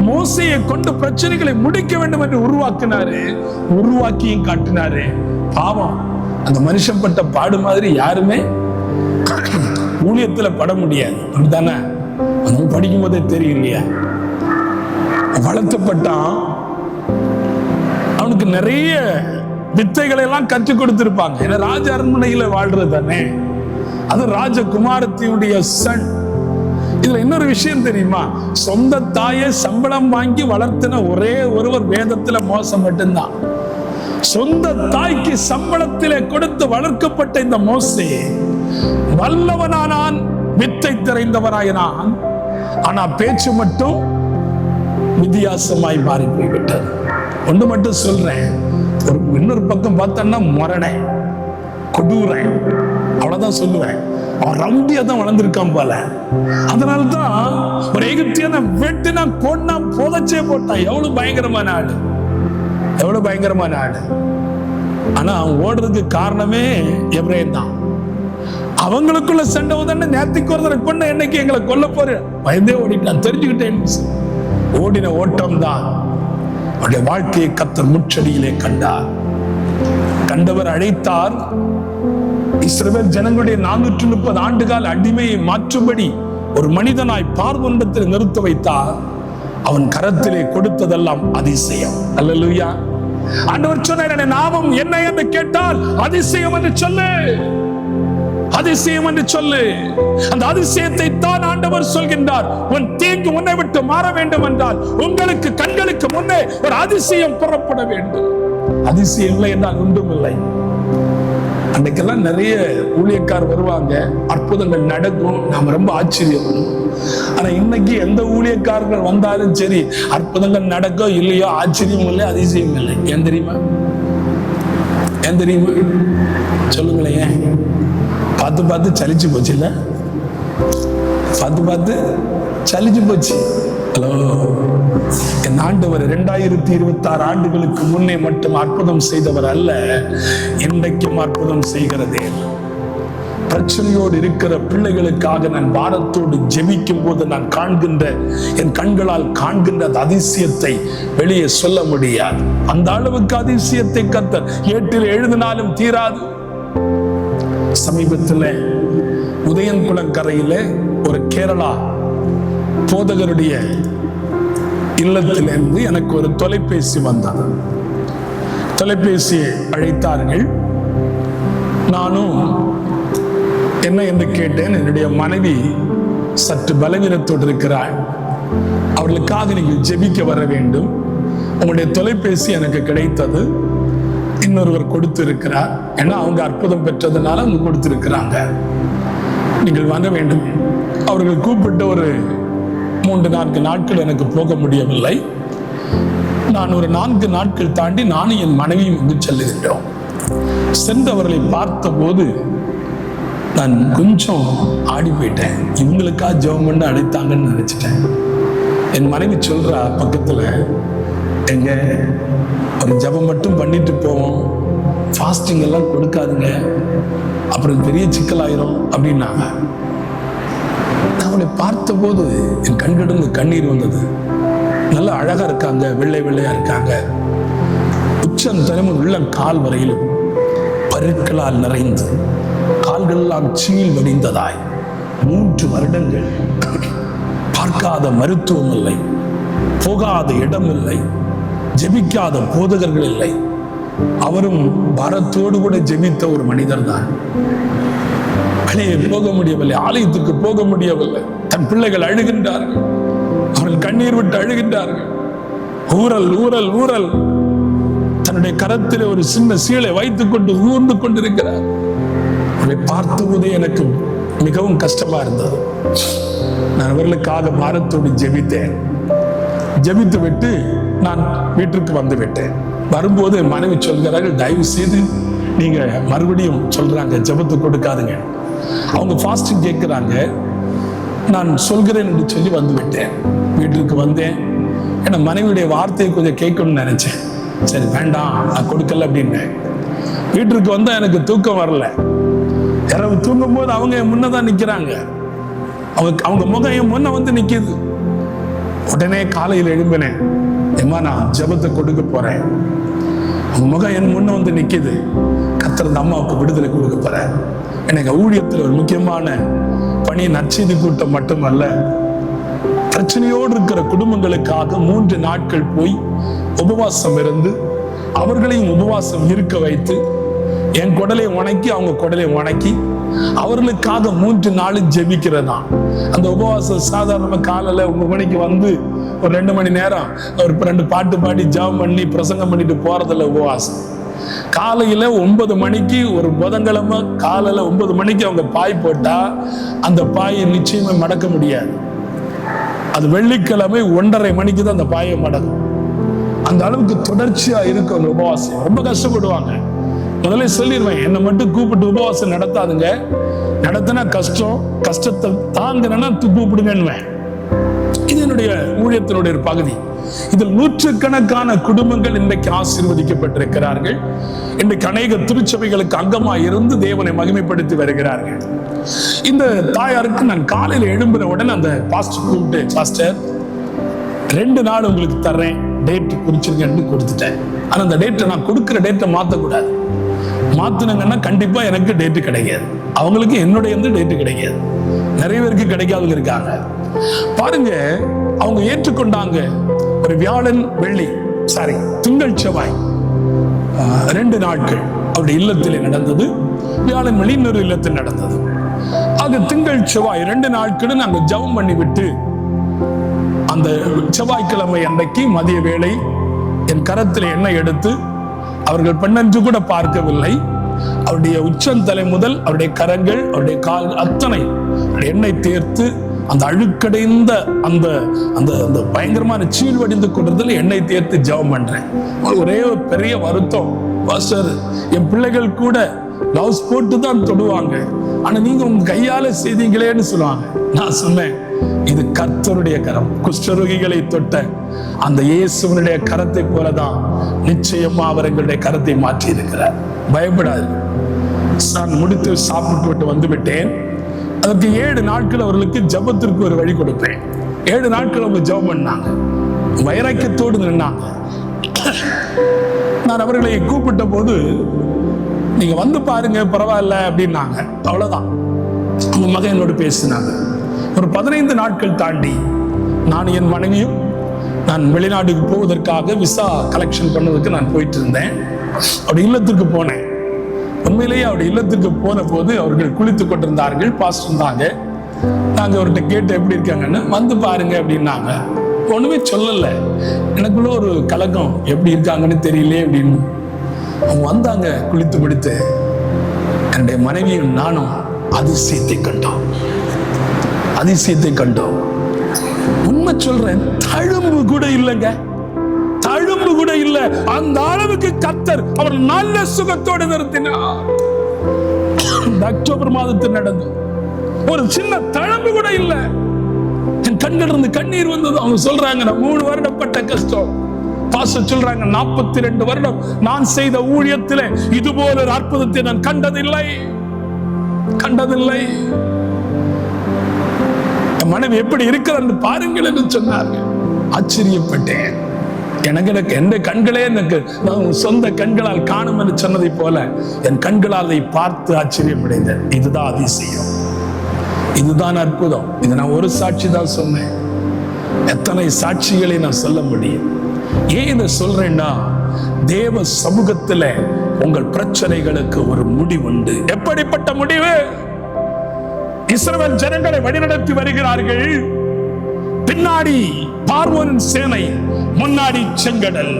மோசேயை கொண்டு பிரச்சனைகளை முடிக்க வேண்டும் என்று உருவாக்கினாரு. உருவாக்கியும் காட்டினாரு. பாவம், அந்த மனுஷன் பட்ட பாடு மாதிரி யாருமே ஊழியத்துல பட முடியாது. அப்படித்தானே? படிக்கும் போதே தெரியும் இல்லையா? வளர்த்தப்பட்டான். அவனுக்கு நிறைய வித்தைகளை எல்லாம் கற்றுக் கொடுத்திருப்பாங்க. ஏன்னா ராஜ அரண்மனையில வாழ்றது தானே. அது ராஜகுமாரத்தினுடைய சன். இதுல இன்னொரு விஷயம் தெரியுமா? சொந்த தாயை சம்பளம் வாங்கி வளர்த்தின ஒரே ஒருவர் வேதத்துல மோசே மட்டும்தான். சொந்த தாய்க்கு சம்பளத்திலே கொடுத்து வளர்க்கப்பட்ட இந்த மோசே வல்லவனானான், வித்தை தெரிந்தவனாயினான். ஆனா பேச்சு மட்டும் வித்தியாசமாய் மாறி போய்விட்டது. ஒன்று மட்டும் சொல்றேன், ஒரு இன்னொரு பக்கம் பார்த்தோம்னா முரணை, கொடூரன், அவ்வளவுதான் சொல்லுவேன். அவன் ரவுடியா தான் வளர்ந்துருக்கான் போல. அதனால்தான் ஒரு எகிப்தியனை வெட்டினா கொன்னா புதைச்சே போட்டான். எவ்வளவு பயங்கரமான ஆளு, எவ்வளவு பயங்கரமான ஆளு. ஆனா அவன் ஓடுறதுக்கு காரணமே எபிரேயன் தான். அவங்களுக்குள்ள சண்டை உதன்னு நேர்த்திக்கு ஒருத்தரை கொண்ட என்னைக்கு எங்களை கொல்ல போற பயந்தே ஓடிட்டான். தெரிஞ்சுக்கிட்டேன். ஓடின ஓட்டம் தான் அவருடைய வாழ்க்கையை கர்த்தர் முச்சடியிலே கண்டார். கண்டவர் அழைத்தார். இஸ்ரவேல் ஜனங்களுடைய 430 ஆண்டுகால அடிமையை மாற்றும்படி ஒரு மனிதனாய் பார்வோனிடத்தில் நிறுத்த வைத்தார். அவன் கரத்திலே கொடுத்ததெல்லாம் அதிசயம். அல்லேலூயா. ஆண்டவர் சொன்னார், நாமம் என்ன என்று கேட்டால் அதிசயம் என்று சொல்லு, அதிசயம் என்று சொல்லு. அந்த அதிசயத்தை தான் ஆண்டவர் சொல்கின்றார். உன் தீங்கு உன்னை விட்டு மாற வேண்டும் என்றால் உங்களுக்கு கண்களுக்கு முன்னே ஒரு அதிசயம் புறப்பட வேண்டும். அதிசயம் இல்லை என்றால் ஒன்றும் இல்லை. அன்னைக்கெல்லாம் நிறைய ஊழியக்கார் வருவாங்க, அற்புதங்கள் நடக்கும், நாம ரொம்ப ஆச்சரியப்படும். ஆனா இன்னைக்கு எந்த ஊழியக்காரர்கள் வந்தாலும் சரி, அற்புதங்கள் நடக்கோ இல்லையோ, ஆச்சரியம் இல்லை, அதிசயம் இல்லை. ஏன் தெரியுமா? ஏன் தெரியுமா? சொல்லுங்களேன். பார்த்து பார்த்து சலிச்சு போச்சு இல்ல? பார்த்து பார்த்து சலிச்சு போச்சு. ஹலோ, என் ஆண்டவர் 2026 ஆண்டுகளுக்கு முன்னே மட்டும் அற்புதம் செய்தவர் அல்ல, இன்றைக்கும் அற்புதம் செய்கிறதே. பிரச்சனையோடு இருக்கிற பிள்ளைகளுக்காக நான் பாரத்தோடு ஜெபிக்கும் போது நான் காண்கின்ற, என் கண்களால் காண்கின்ற அந்த அதிசயத்தை வெளியே சொல்ல முடியாது. அந்த அளவுக்கு அதிசயத்தை கர்த்தர் ஏட்டில் எழுதினாலும் தீராது. சமீபத்தில் உதயன்குளக்கரையில ஒரு கேரளா போதகருடைய இல்லத்திலிருந்து எனக்கு ஒரு தொலைபேசி வந்தது. தொலைபேசியை அழைத்தார்கள். நானும் என்ன என்று கேட்டேன். என்னுடைய மனைவி சற்று பலவீனத்தோடு இருக்கிறாள், அவர்களுக்காக நீங்கள் ஜெபிக்க வர வேண்டும். உங்களுடைய தொலைபேசி எனக்கு கிடைத்தது, இன்னொருவர் கொடுத்து இருக்கிறார். ஏன்னா அவங்க அற்புதம் பெற்றதுனால அவங்க கொடுத்திருக்கிறாங்க, நீங்கள் வர வேண்டும். அவர்கள் கூப்பிட்ட ஒரு 3-4 நாட்கள் எனக்கு போக முடியவில்லை. நான் ஒரு 4 நாட்கள் தாண்டி நானும் என் மனைவியும் இங்கு செல்லுகின்றோம். சென்றவர்களை பார்த்த போது நான் கொஞ்சம் ஆடி போயிட்டேன். இவங்களுக்கா ஜெபம் பண்ண அழைத்தாங்கன்னு நினைச்சிட்டேன். என் மனைவி சொல்றா பக்கத்துல, எங்க ஒரு ஜெபம் மட்டும் பண்ணிட்டு போவோம், ஃபாஸ்டிங் எல்லாம் கொடுக்காதுங்க, அப்புறம் பெரிய சிக்கலாயிரும் அப்படின்னாங்க. அவளை பார்த்த போது என் கண்கிடந்து கண்ணீர் வந்தது. நல்லா அழகா இருக்காங்க, வெள்ளை வெள்ளையா இருக்காங்க. உச்சம் தினமும் உள்ள கால் வரையிலும் பருக்களால் நிறைந்து, கால்கள் எல்லாம் சீல் வடிந்ததாய் 3 வருடங்கள் பார்க்காத மருத்துவம் இல்லை, போகாத இடம் இல்லை, ஜெபிக்காத போதகர்கள் இல்லை. அவரும் பாரத்தோடு கூட ஜெபித்த ஒரு மனிதர் தான். வெளியே போக முடியவில்லை, ஆலயத்துக்கு போக முடியவில்லை. தன் பிள்ளைகள் அழுகின்றார்கள், அவர்கள் கண்ணீர் விட்டு அழுகின்றார்கள். ஊரல் ஊரல் ஊரல். தன்னுடைய கரத்தில் ஒரு சின்ன சீலை வைத்துக் கொண்டு ஊர்ந்து கொண்டிருக்கிறார். அவரை பார்த்தபோதே எனக்கு மிகவும் கஷ்டமா இருந்தது. நான் அவர்களுக்காக பாரத்தோடு ஜெபித்தேன். ஜெபித்து விட்டு நான் வீட்டிற்கு வந்து விட்டேன். வரும்போது மனைவி சொல்கிறார்கள், தயவு செய்து நீங்க மறுபடியும் சொல்றாங்க ஜெபத்து கொடுக்காதுங்க. அவங்க ஃபாஸ்டிங் கேட்கிறாங்க. நான் சொல்கிறேன் என்று சொல்லி வந்து விட்டேன். வீட்டிற்கு வந்தேன். ஏன்னா மனைவியுடைய வார்த்தையை கொஞ்சம் கேட்கணும்னு நினைச்சேன். சரி வேண்டாம், நான் கொடுக்கல அப்படின்னேன். வீட்டிற்கு வந்தா எனக்கு தூக்கம் வரல. இரவு தூங்கும் போது அவங்க என் முன்னதான் நிக்கிறாங்க. அவங்க முகம் என் முன்ன வந்து நிக்குது. உடனே காலையில் எழும்பினேன். எம்மா, நான் ஜெபத்தை கொடுக்க போறேன். அவங்க முகம் என் முன்ன வந்து நிக்குது. கர்த்தர் அந்த அம்மாவுக்கு விடுதலை கொடுக்க போறேன். எனக்கு ஊழியத்தில் ஒரு முக்கியமான பணி நற்செய்தி கூட்டம் மட்டுமல்ல, பிரச்சனையோடு இருக்கிற குடும்பங்களுக்காக 3 நாட்கள் போய் உபவாசம் இருந்து அவர்களையும் உபவாசம் இருக்க வைத்து, என் குடலை உணக்கி அவங்க குடலை உணக்கி அவர்களுக்காக 3 நாள் ஜெபிக்கிறதா. அந்த உபவாசம் சாதாரண காலையில 9 மணிக்கு வந்து ஒரு 2 மணி நேரம் ஒரு 2 பாட்டு பாடி ஜெபம் பண்ணி பிரசங்கம் பண்ணிட்டு போறதில்ல. உபவாசம் காலையில 9 மணிக்கு, ஒரு புதன்கிழமை காலையில 9 மணிக்கு அவங்க பாய் போட்டா அந்த பாயை நிச்சயமா மடக்க முடியாது. அது வெள்ளிக்கிழமை 1:30 மணிக்கு தான் அந்த பாயை மடக்கும். அந்த அளவுக்கு தொடர்ச்சியா இருக்கும் அந்த உபவாசம். ரொம்ப கஷ்டப்படுவாங்க. முதல்ல சொல்லிடுவேன், என்னை மட்டும் கூப்பிட்டு உபவாசம் நடத்தாதுங்க. நடத்தினா கஷ்டம், கஷ்டத்தை தாங்கினா கூப்பிடுங்கன்னு. இது என்னுடைய ஊழியத்தினுடைய ஒரு பகுதி. இதில் 100கணக்கான குடும்பங்கள் இன்றைக்கு ஆசீர்வதிக்கப்பட்டிருக்கிறார்கள். இன்றைக்கு அநேக திருச்சபைகளுக்கு அங்கமாக இருந்து தேவனை மகிமைப்படுத்தி வருகிறார்கள். இந்த தாயாருக்கு நான் காலையில் எழும்புற உடனே அந்த பாஸ்டர் கூப்பிட்டு, பாஸ்டர் 2 நாள் உங்களுக்கு தர்றேன், டேட் குறிச்சிருக்கேன்னு கொடுத்துட்டேன். ஆனா அந்த டேட்டை நான் கொடுக்குற டேட்டை மாற்றக்கூடாது. மாத்தினாங்கன்னா கண்டிப்பா எனக்கு டேட்டு கிடைக்காது, அவங்களுக்கு என்னுடைய டேட்டு கிடைக்காது. நிறைய பேருக்கு கிடைக்காதவங்க இருக்காங்க பாருங்க. அவங்க ஏற்றுக்கொண்டாங்க. ஒரு வியாழன் வெள்ளி திங்கள் செவ்வாய் 2 நாட்கள் அவருடைய இல்லத்தில் நடந்தது. வியாழன் வெள்ளி இன்னொரு இல்லத்தில் நடந்தது. ஆக திங்கள் செவ்வாய் 2 நாட்களும் நாங்க ஜெபம் பண்ணி விட்டு அந்த செவ்வாய்க்கிழமை அன்றைக்கு மதிய வேளை என் கரத்தில் எண்ணெய் எடுத்து, அவர்கள் பெண்ணென்று கூட பார்க்கவில்லை, அவருடைய உச்சந்தலை முதல் அவருடைய கரங்கள் அவருடைய கால் அத்தனை எண்ணெய் தேர்த்து அந்த அழுக்கடைந்த அந்த அந்த அந்த பயங்கரமான சீல் வடிந்து கொண்டதில் எண்ணெய் தேர்த்து ஜெபம் பண்றேன். ஒரே ஒரு பெரிய வருத்தம், பாஸ்டர் என் பிள்ளைகள் கூட கிளவுஸ் போட்டு தான் தொடுவாங்க, ஆனா நீங்க உங்க கையால செய்தீங்களேன்னு சொல்லுவாங்க. நான் சொன்னேன், இது கர்த்தருடைய கரம். குஷ்டரோகிகளை தொட்ட அந்த இயேசுவனுடைய கரத்தை போலதான் நிச்சயமா அவர் எங்களுடைய கரத்தை மாற்றி இருக்கிறார். பயப்படாது. நான் முடித்து சாப்பிட்டு விட்டு வந்து விட்டேன். அதற்கு 7 நாட்கள் அவர்களுக்கு ஜபத்திற்கு ஒரு வழி கொடுப்பேன். 7 நாட்கள் அவங்க ஜபம் பண்ணாங்க, வைராக்கியத்தோடு நின்னாங்க. நான் அவர்களை கூப்பிட்ட போது, நீங்க வந்து பாருங்க பரவாயில்ல அப்படின்னாங்க. அவ்வளவுதான். அவங்க மகன் என்னோடு பேசினாங்க. ஒரு 15 நாட்கள் தாண்டி நான் என் மனைவியும் நான் வெளிநாட்டுக்கு போவதற்காக விசா கலெக்ஷன் பண்ணதுக்கு நான் போயிட்டு இருந்தேன். அவருடைய இல்லத்திற்கு போனேன். உண்மையிலேயே அவருடைய இல்லத்திற்கு போன போது அவர்கள் குளித்துக் கொண்டிருந்தார்கள். பாஸ்டர் இருந்தாங்க. நாங்க அவர்கிட்ட கேட்டு எப்படி இருக்காங்கன்னு, வந்து பாருங்க அப்படின்னாங்க. ஒண்ணுமே சொல்லல. எனக்குள்ள ஒரு கலக்கம், எப்படி இருக்காங்கன்னு தெரியல அப்படின்னு. அவங்க வந்தாங்க, குளித்து முடித்து என்னுடைய மனைவியும் நானும் அதிசயத்தை கண்டோம். அதிசயத்தை கண்டோம். உண்மை சொல்றேன், தழும்பு கூட இல்லைங்க, தழும்பு கூட இல்ல. அந்த அளவுக்கு கர்த்தர் அவர் நல்ல சுகத்தோடு நிறுத்தினார். அக்டோபர் மாதத்தில் நடந்து ஒரு சின்ன தழும்பு கூட இல்ல. என் கண்கள் இருந்து கண்ணீர் வந்தது. அவங்க சொல்றாங்க, நான் 3 வருடப்பட்ட கஷ்டம். பாஸ்டர் சொல்றாங்க, 42 வருடம் நான் செய்த ஊழியத்திலே இதுபோல ஒரு அற்புதத்தை நான் கண்டதில்லை. மனைவி எப்படி இருக்கிறது பாருங்கள் என்று சொன்னார்கள். ஆச்சரியப்பட்டேன். எனக்கு எந்த கண்களே எனக்கு சொந்த கண்களால் காணும் என்று சொன்னதை போல என் கண்களால் அதை பார்த்து ஆச்சரியப்படைந்தேன். இதுதான் அதிசயம், இதுதான் அற்புதம். இது நான் ஒரு சாட்சி தான் சொன்னேன். எத்தனை சாட்சிகளை நான் சொல்ல முடியும்? ஏன் இதை சொல்றேன்னா, தேவ சமூகத்துல உங்கள் பிரச்சனைகளுக்கு ஒரு முடிவு உண்டு. எப்படிப்பட்ட முடிவு? இஸ்ரவேல் ஜனங்களை வழிநடத்தி வருகிறார்கள். பின்னாடி பார்வோனின் சேனை, முன்னாடி செங்கடல்.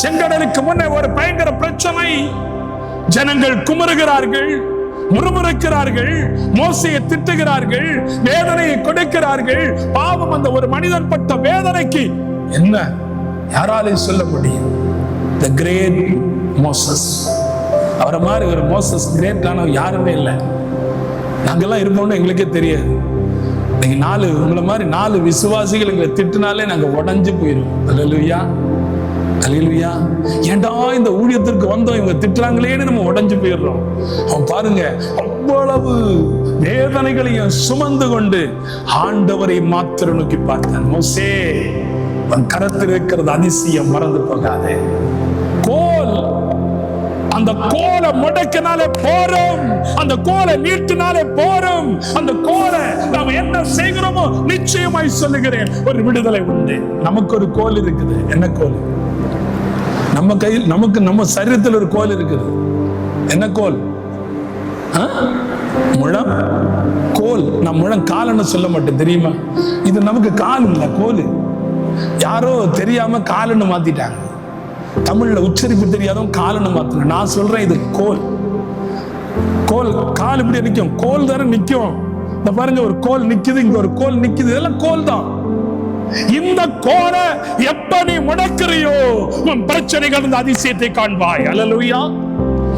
செங்கடலுக்கு முன்னே ஒரு பயங்கர பிரச்சனை. ஜனங்கள் குமருகிறார்கள், முறுமுறுக்கிறார்கள், மோசையை திட்டுகிறார்கள், வேதனையை கொடுக்கிறார்கள். பாவம், அந்த ஒரு மனிதன் பட்ட வேதனைக்கு என்ன யாராலே சொல்ல முடியும்? The great Moses. அவரை மாதிரி ஒரு மோசஸ் கிரேட்டான யாருமே இல்லை. நாங்கெல்லாம் இருப்போம்னு எங்களுக்கே தெரியாது. நீங்க உங்களை மாதிரி 4 விசுவாசிகள் எங்களை திட்டினாலே நாங்க உடஞ்சு போயிடும். அல்லேலூயா, அல்லேலூயா. ஏண்டா இந்த ஊழியத்திற்கு வந்தோம், இவங்க திட்டுறாங்களேன்னு நம்ம உடஞ்சு போயிடுறோம். அவன் பாருங்க, அவ்வளவு வேதனைகளையும் சுமந்து கொண்டு ஆண்டவரை மாத்திரம் நோக்கி பார்த்தான். மோசே, உன் கரத்தில் இருக்கிறது அதிசயம், மறந்து போகாதே. கோல், அந்த கோலை முடக்கினாலே போறோம், அந்த கோலை நீட்டினாலே போறோம். அந்த கோலை நாம் என்ன செய்கிறோமோ நிச்சயமாய் சொல்லுகிறேன், ஒரு விடுதலை உண்டு. நமக்கு ஒரு கோல் இருக்குது. என்ன கோல்? நம்ம கையில், நமக்கு நம்ம சரீரத்தில் ஒரு கோல் இருக்குது. என்ன கோல்? முழம் கோல். நான் முழம் காலன்னு சொல்ல மாட்டேன், தெரியுமா? இது நமக்கு கால் இல்ல, கோல். யாரோ தெரியாம காலன்னு மாத்திட்டாங்க. தமிழ்ல உச்சரிப்பு தெரியாதவங்க காலன்னு மாத்தின. நான் சொல்றேன், இது கோல். கோல், கால் இப்படி நிற்கும். கோல் தானே நிற்கும். இந்த பாருங்க, ஒரு கோல் நிக்குது, இங்க ஒரு கோல் நிக்குது. இதெல்லாம் கோல் தான். இந்த கோலை எப்ப நீ முடக்கிறியோ உன் பிரச்சனைகள் இந்த அதிசயத்தை காண்பாய். அல்லேலூயா.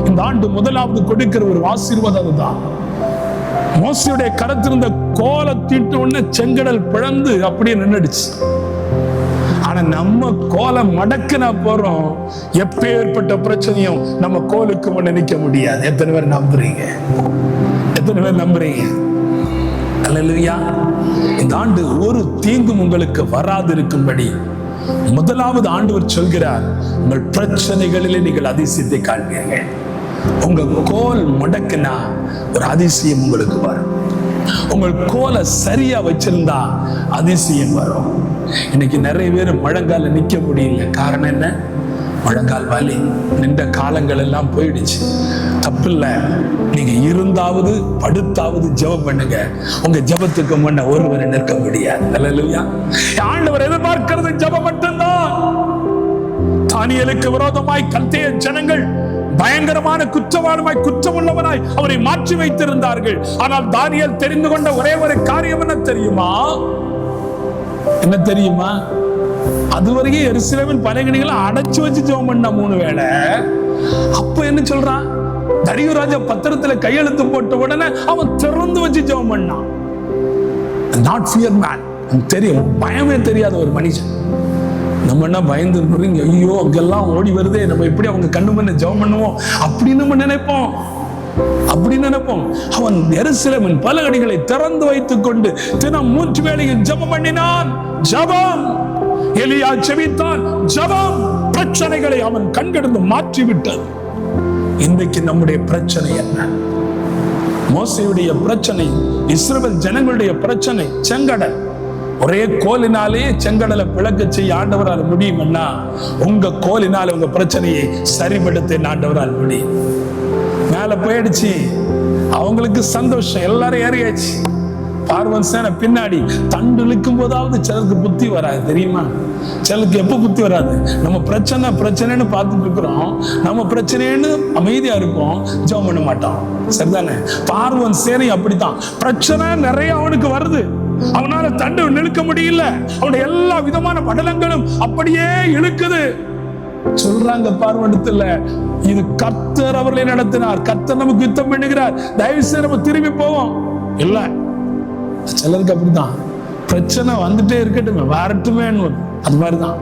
இந்த ஆண்டு முதலாவது கொடுக்கிற ஒரு ஆசீர்வாதம் அதுதான். மோசேயுடைய கரத்திருந்த கோலை தீட்ட உடனே செங்கடல் பிளந்து அப்படியே நின்னுடுச்சு. ஆனா நம்ம கோலை மடக்கினா போறோம், எப்பேற்பட்ட பிரச்சனையும் நம்ம கோலுக்கு முன்ன நிக்க முடியாது. எத்தனை பேர் நம்புறீங்க? எத்தனை பேர் நம்புறீங்க? அல்லேலூயா. இந்த ஆண்டு ஒரு தீங்கும் உங்களுக்கு வராது இருக்கும்படி முதலாவது ஆண்டவர் சொல்கிறார், உங்கள் பிரச்சனைகளிலே நீங்கள் அதிசயத்தை காண்பீர்கள். உங்க கோல் முடக்குனா ஒரு அதிசயம் உங்களுக்கு வரும். உங்கள் கோலை சரியா வச்சிருந்தா அதிசயம் வரும். இன்னைக்கு நிறைய பேர் முழங்கால நிக்க முடியல. காரணம் என்ன? முழங்கால் வலி. நின்ற காலங்கள் எல்லாம் போயிடுச்சு. தப்பில்ல, நீங்க இருந்தாவது படுத்தாவது ஜெபம் பண்ணுங்க. உங்க ஜெபத்துக்கு முன்ன ஒருவரை நிற்க முடியாது. அல்லேலூயா. ஆண்டவர் எதிர்பார்க்கிறது ஜெபம் மட்டும்தான். தானியேலுக்கு விரோதமாய் கல்தேய ஜனங்கள் பயங்கரமான குற்றவாளியாய் குற்றமுள்ளவனாய் அவரை மாற்றி வைத்திருந்தார்கள். ஆனால் தானியேல் தெரிந்து கொண்ட ஒரே ஒரு காரியம் என்ன தெரியுமா? என்ன தெரியுமா? அதுவரைக்கும் எருசலேமின் பலகணிகளை அடைச்சு வச்சு ஜெபம் பண்ண 3 வேளை. அப்ப என்ன சொல்றான்? தரியு ராஜா பத்திரத்துல கையெழுத்து போட்ட உடனே அவன் திறந்து வச்சு ஜெபம் பண்ணான். Not fear man. தெரியும், பயமே தெரியாத ஒரு மனுஷன். நம்ம என்ன பயந்து, ஐயோ அங்கெல்லாம் ஓடி வருதே, நம்ம எப்படி அவங்க கண்ணு பண்ண ஜெபம் பண்ணுவோம் அப்படின்னு நம்ம நினைப்போம். அப்படி நினைப்போம். அவன் எருசலேமின் பலகணிகளை திறந்து வைத்துக் கொண்டு தினம் 3 வேளையில் ஜெபம் பண்ணினான். ஜெபம். எலியா ஜெபித்தான். ஜெபம் பிரச்சனைகளை அவன் கண்கிருந்து மாற்றி விட்டது. இன்றைக்கு நம்முடைய பிரச்சனை என்ன? மோசேயுடைய பிரச்சனை, இஸ்ரவேல் ஜனங்களுடைய பிரச்சனை செங்கடல். ஒரே கோலினாலே செங்கடலை பிளக்க செய்ய ஆண்டவரால் முடியும்னா, உங்க கோலினால உங்க பிரச்சனையை சரிபடுத்த ஆண்டவரால் முடியும். மேல போயிடுச்சு, அவங்களுக்கு சந்தோஷம், எல்லாரும் ஏறியாச்சு. பார்வன் சேனை பின்னாடி தண்டு இழுக்கும் போதாவது சிலருக்கு புத்தி வராது தெரியுமா? சிலருக்கு எப்ப புத்தி வராது? நம்ம பிரச்சனைன்னு பார்த்துட்டு இருக்கிறோம், நம்ம பிரச்சனைன்னு அமைதியா இருப்போம், ஜெபம் பண்ண மாட்டோம். சரிதானே? பார்வன் சேனை அப்படித்தான். பிரச்சனை நிறைய அவனுக்கு வருது, அவனால தண்டு இழுக்க முடியல. அவனுடைய எல்லா விதமான படலங்களும் அப்படியே இழுக்குது. சொல்றாங்க பார்வனிடத்துல, இது கர்த்தர் அவர்களை நடத்தினார், கர்த்தர் நமக்கு யுத்தம் பண்ணுகிறார், தயவு செய்து நம்ம திரும்பி போவோம். இல்ல, சிலருக்கு அப்படிதான். பிரச்சனை வந்துட்டே இருக்கட்டும், வரட்டுமே, அது மாதிரிதான்.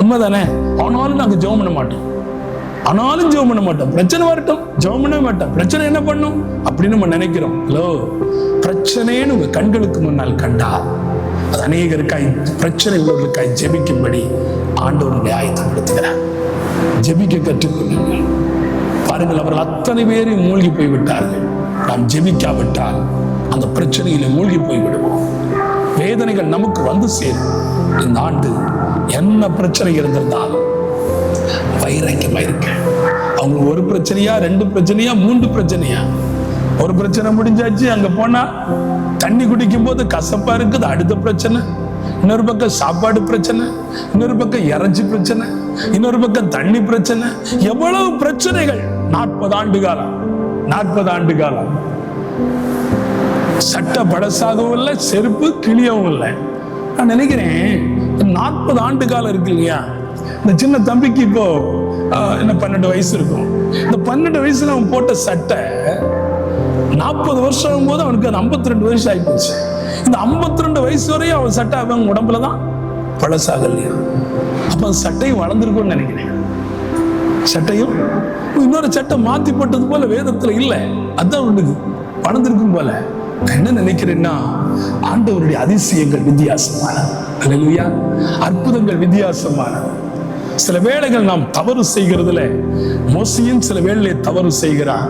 உண்மைதானே? ஆனாலும் நாங்க ஜெபம் பண்ண மாட்டோம். ஆனாலும் ஜெபம் பண்ண மாட்டோம். பிரச்சனை வரட்டும், ஜெபம் பண்ண மாட்டோம். பிரச்சனை என்ன பண்ணும் அப்படின்னு நம்ம நினைக்கிறோம். ஹலோ, பிரச்சனைன்னு உங்க கண்களுக்கு முன்னால் கண்டா அது அநேகருக்காய், பிரச்சனை உள்ளவர்களுக்காய் ஜெபிக்கும்படி ஆண்டவருடைய ஆயத்தப்படுத்துகிறார். ஜெபிக்க கற்றுக்கொள்ளுங்கள். பாருங்கள், அவர்கள் அத்தனை பேரையும் மூழ்கி போய்விட்டார்கள். நாம் ஜெபிக்காவிட்டால் அந்த பிரச்சனையில மூழ்கி போய்விடுவோம். வேதனைகள் நமக்கு வந்து சேரும். இந்த ஆண்டு என்ன பிரச்சனை இருந்திருந்தாலும் வைராக்கியமா இருக்க. அவங்களுக்கு ஒரு பிரச்சனையா, 2 பிரச்சனையா, 3 பிரச்சனையா? ஒரு பிரச்சனை முடிஞ்சாச்சு, அங்க போனா தண்ணி குடிக்கும் போது கசப்பா இருக்குது, அடுத்த பிரச்சனை. இன்னொரு பக்கம் சாப்பாடு பிரச்சனை, இன்னொரு பக்கம் இறைச்சி பிரச்சனை, இன்னொரு பக்கம் தண்ணி பிரச்சனை. எவ்வளவு பிரச்சனைகள்! 40 ஆண்டு காலம், 40 ஆண்டு காலம். சட்டை பழசாகவும் இல்லை, செருப்பு கிளியவும் இல்லை. நான் நினைக்கிறேன், 40 ஆண்டு காலம் இருக்கு இல்லையா? இந்த சின்ன தம்பிக்கு இப்போ என்ன 12 வயசு இருக்கும். இந்த 12 வயசுல அவன் போட்ட சட்டை 40 வருஷம் போது அவனுக்கு அது 52 வயசு ஆயிப்போச்சு. இந்த 52 வயசு வரையும் அவன் சட்டை அவன் உடம்புலதான் பழசாக இல்லையா? அப்ப சட்டையும் வளர்ந்துருக்கும்னு நினைக்கிறேன். சட்டையும் இன்னொரு சட்டை மாத்தி போட்டது போல வேதத்துல இல்லை, அதான் ஒண்ணுக்கு வளர்ந்துருக்கும் போல. நான் என்ன நினைக்கிறேன்னா, ஆண்டவருடைய அதிசயங்கள் வித்தியாசமானது. அல்லேலூயா. அற்புதங்கள் வித்தியாசமானது. சில வேளைகள் நாம் தவறு செய்கிறதுல மோசேயும் சில வேளையிலே தவறு செய்கிறான்.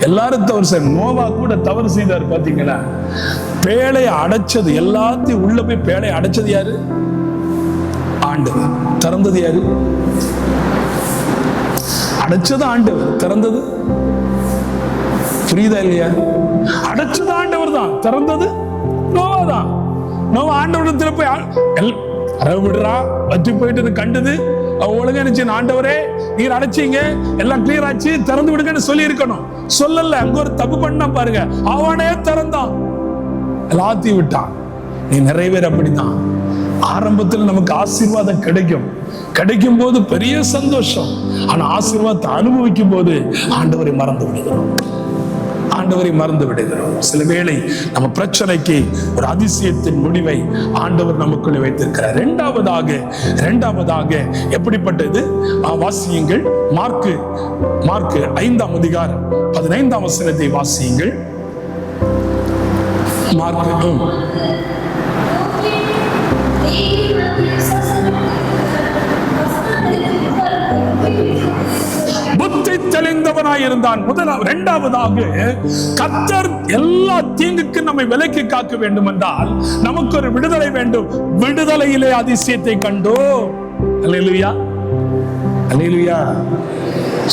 எல்லாரும் தவறு செய்ய, நோவா கூட தவறு செய்தார். பாத்தீங்களா? பேழையை அடைச்சது, எல்லாத்தையும் உள்ள போய் பேழையை அடைச்சது யாரு? ஆண்டவர். திறந்தது யாரு? அடைச்சது ஆண்டவர், திறந்தது புரியுதா இல்லையா? அடைச்சது ஆண்டவர் தான், திறந்தது நோவா தான். நோவா ஆண்டவரிடத்துல போய் விடுறா வச்சு போயிட்டு கண்டது ஒழுங்கா நினைச்சு, ஆண்டவரே நீர் அடைச்சீங்க, எல்லாம் கிளியர் ஆச்சு, திறந்து விடுங்கன்னு சொல்லி இருக்கணும். சொல்லல, அங்க ஒரு தப்பு பண்ண பாருங்க, அவனே திறந்தான், எல்லாத்தையும் விட்டான். நீ நிறைய பேர் அப்படிதான். ஆரம்பத்தில் நமக்கு ஆசீர்வாதம் கிடைக்கும் போது பெரிய சந்தோஷம். ஆனா ஆசீர்வாதத்தை அனுபவிக்கும் போது ஆண்டவரை மறந்து விடுகிறோம். சில வேளை நம்ம பிரச்சனைக்கு ஒரு அதிசயத்தின் முடிவை ஆண்டவர் நமக்குள்ளே வைத்திருக்கிறார். இரண்டாவதாக எப்படிப்பட்டது? வாசியுங்கள். மார்க்கு 5ஆம் அதிகாரம் 15ஆம் வசனத்தை வாசியுங்கள். மார்க்கு புத்தி தெளிந்தவனாயிருந்தான். இரண்டாவதாக, கர்த்தர் எல்லா தீங்குக்கு நம்மை விலக்கி காக்க வேண்டும் என்றால் நமக்கு ஒரு விடுதலை வேண்டும். விடுதலையிலே அதிசயத்தை கண்டோ. அல்லேலூயா, அல்லேலூயா.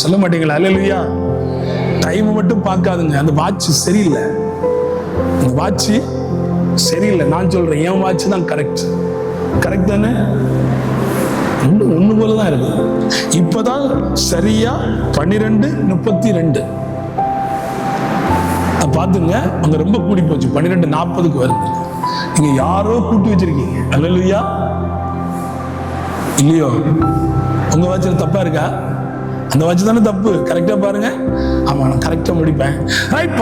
சொல்ல மாட்டீங்களா அல்லேலூயா? டைம் மட்டும் பார்க்காதுங்க. அந்த வாட்ச் சரியில்லை, அந்த வாட்ச் சரியில்லை. நான் சொல்றேன், என் வாட்ச் தான் கரெக்ட். கரெக்ட் தானே? ஒண்ணு போலதான் இருக்கு. இப்பதான் சரியா 12:32 பாத்துங்க. அங்க ரொம்ப கூடி போச்சு. 12:40 வருது. நீங்க யாரோ கூட்டி வச்சிருக்கீங்க. அல்லேலூயா. இல்லையோ? உங்க வாட்சில் தப்பா இருக்கா? அந்த வாட்சி தானே தப்பு. கரெக்டா பாருங்க. ஆமா, நான் கரெக்டா முடிப்பேன்.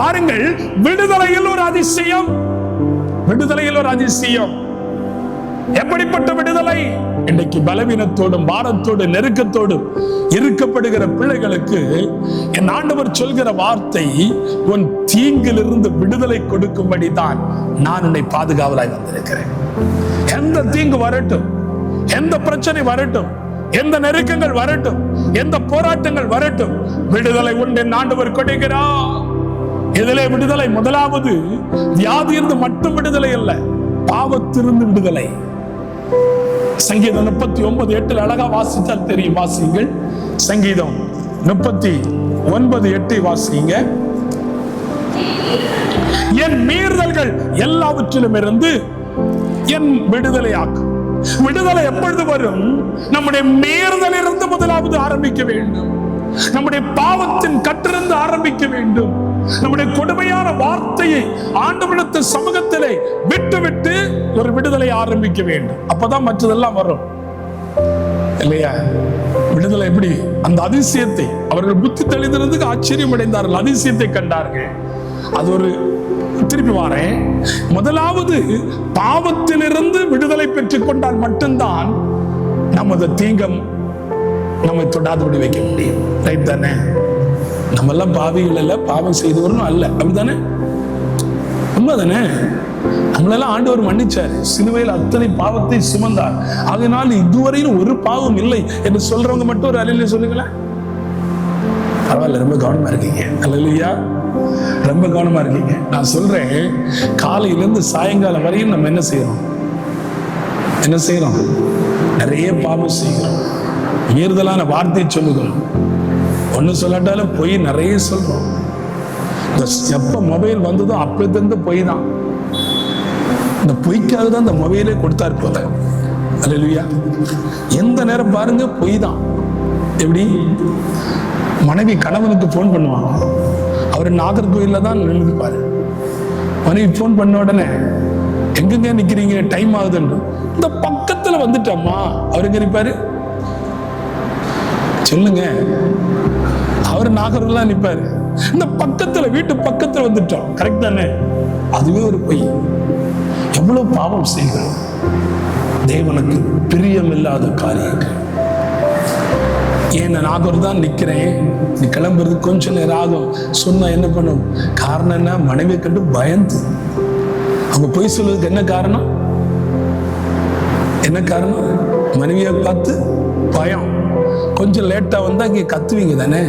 பாருங்கள், விடுதலையில் ஒரு அதிசயம். விடுதலையில் ஒரு அதிசயம். எப்படிப்பட்ட விடுதலை? இன்றைக்கு பலவீனத்தோடும் பாரத்தோடும் நெருக்கத்தோடும் இருக்கப்படுகிற பிள்ளைகளுக்கு என் ஆண்டவர் சொல்கிற வார்த்தை, உன் தீங்கிலிருந்து விடுதலை கொடுக்கும்படி தான் நான் உன்னை பாதுகாவலாய் வந்திருக்கிறேன். எந்த தீங்கு வரட்டும், எந்த பிரச்சனை வரட்டும், எந்த நெருக்கங்கள் வரட்டும், எந்த போராட்டங்கள் வரட்டும், விடுதலை உண்டு ஆண்டவர் கொடுக்கிறார். இதிலே விடுதலை முதலாவது வியாதியிலிருந்து மட்டும் விடுதலை அல்ல, பாவத்திலிருந்து விடுதலை. சங்கீதம் 39:8 அழகா வாசித்தால் தெரியும். வாசிங்கள். சங்கீதம் 39:8 வாசிங்க. என் மீறுதல்கள் எல்லாவற்றிலும் இருந்து என் விடுதலையாக்கும். விடுதலை எப்பொழுது வரும்? நம்முடைய மீறுதலிலிருந்து முதலாவது ஆரம்பிக்க வேண்டும். நம்முடைய பாவத்தின் கட்டிலிருந்து ஆரம்பிக்க வேண்டும். நம்முடைய கொடுமையான வார்த்தையை ஆண்டவரிடத்து சமூகத்திலே விட்டு விட்டு ஒரு விடுதலை ஆரம்பிக்க வேண்டும். அப்பதான் மற்றதெல்லாம் வரும். இல்லையா? விடுதலை எப்படி? அந்த அதிசயத்தை அவர்கள் புத்தி தெளிந்ததுக்கு ஆச்சரியம் அடைந்தார்கள், அதிசயத்தை கண்டார்கள். அது ஒரு திருப்பி வாரேன். முதலாவது பாவத்திலிருந்து விடுதலை பெற்றுக் கொண்டால் மட்டும்தான் நமது தீங்கம் நம்மை தொடாதபடி வைக்க முடியும். ரைட் தானே? நம்ம எல்லாம் பாவிகள் அல்ல, பாவம் செய்தவரும் அல்ல. அப்படித்தானே? உண்மைதானே? நம்மளெல்லாம் ஆண்டவர் மன்னிச்சார். சிலுவையில் அத்தனை பாவத்தை சுமந்தார். அதனால் இதுவரையிலும் ஒரு பாவம் இல்லை என்று சொல்றவங்க மட்டும் ஒரு அல்லேலூயா சொல்லுங்களேன். பரவாயில்ல, ரொம்ப கவனமா இருக்கீங்க. அல்லேலூயா, ரொம்ப கவனமா இருக்கீங்க. நான் சொல்றேன், காலையிலிருந்து சாயங்காலம் வரையும் நம்ம என்ன செய்யறோம்? என்ன செய்யறோம்? நிறைய பாவம் செய்கிறோம். மீறுதலான வார்த்தை சொல்லுகிறோம். ஒண்ணு சொல்லாட்டாலும் பொய் நிறைய சொல்றோம். எப்ப மொபைல் வந்ததோ அப்ப பொய் தான். இந்த பொய்க்காக தான் இந்த மொபைலே கொடுத்தாரு போல. அல்லேலூயா. எந்த நேரம் பாருங்க பொய் தான். எப்படி? மனைவி கணவனுக்கு போன் பண்ணுவாங்க. அவரு நாகர்கோயில்ல தான் நின்றுப்பாரு. மனைவி போன் பண்ண உடனே, எங்கெங்க நிக்கிறீங்க, டைம் ஆகுதுன்னு. இந்த பக்கத்துல வந்துட்டோமா, அவரு நிற்பாரு. சொல்லுங்க, அவரு நாகர்கோயில நிற்பாரு. இந்த பக்கத்துல, வீட்டு பக்கத்துல வந்துட்டோம். கரெக்ட் தானே? அதுவே ஒரு பொய். எவ்வளவு பாவம் செய்கிறோம். தேவனுக்கு பிரியம் இல்லாத காரியங்கள். ஏன் நாகூர் தான் நிக்கிறேன், நீ கிளம்புறது கொஞ்சம் நேரம் ஆகும் சொன்னா என்ன பண்ணும்? காரணம் என்ன? மனைவியை கண்டு பயந்து. அவங்க பொய் சொல்றதுக்கு என்ன காரணம்? என்ன காரணம்? மனைவியை பார்த்து பயம். கொஞ்சம் லேட்டா வந்தா இங்க கத்துவீங்க தானே?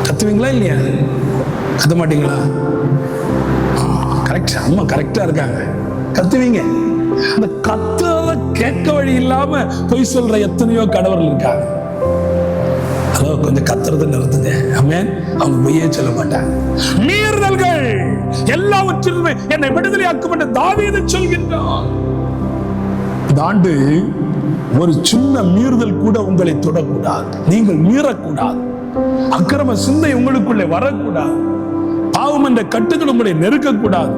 கத்துவீங்களா இல்லையா? கத்த மாட்டீங்களா? கரெக்ட், அம்மா கரெக்டா இருக்காங்க. கத்துவீங்க. அந்த கத்துறத கேட்க வழி இல்லாம பொய் சொல்ற எத்தனையோ கடவுள் இருக்காங்க. அதோ கொஞ்சம் கத்துறத நிறுத்துங்க. ஆமென். அவங்க பொய்யே சொல்ல மாட்டாங்க. மீறுதல்கள் எல்லாவற்றிலுமே என்னை விடுதலையாக்கும் என்று தாவீது சொல்கின்றான். இந்த ஆண்டு ஒரு சின்ன மீறுதல் கூட உங்களை தொடக்கூடாது. நீங்கள் மீறக்கூடாது. அக்கிரம சிந்தை உங்களுக்குள்ளே வரக்கூடாது. பாவம் என்ற கட்டுகள் உங்களை நெருக்கக்கூடாது.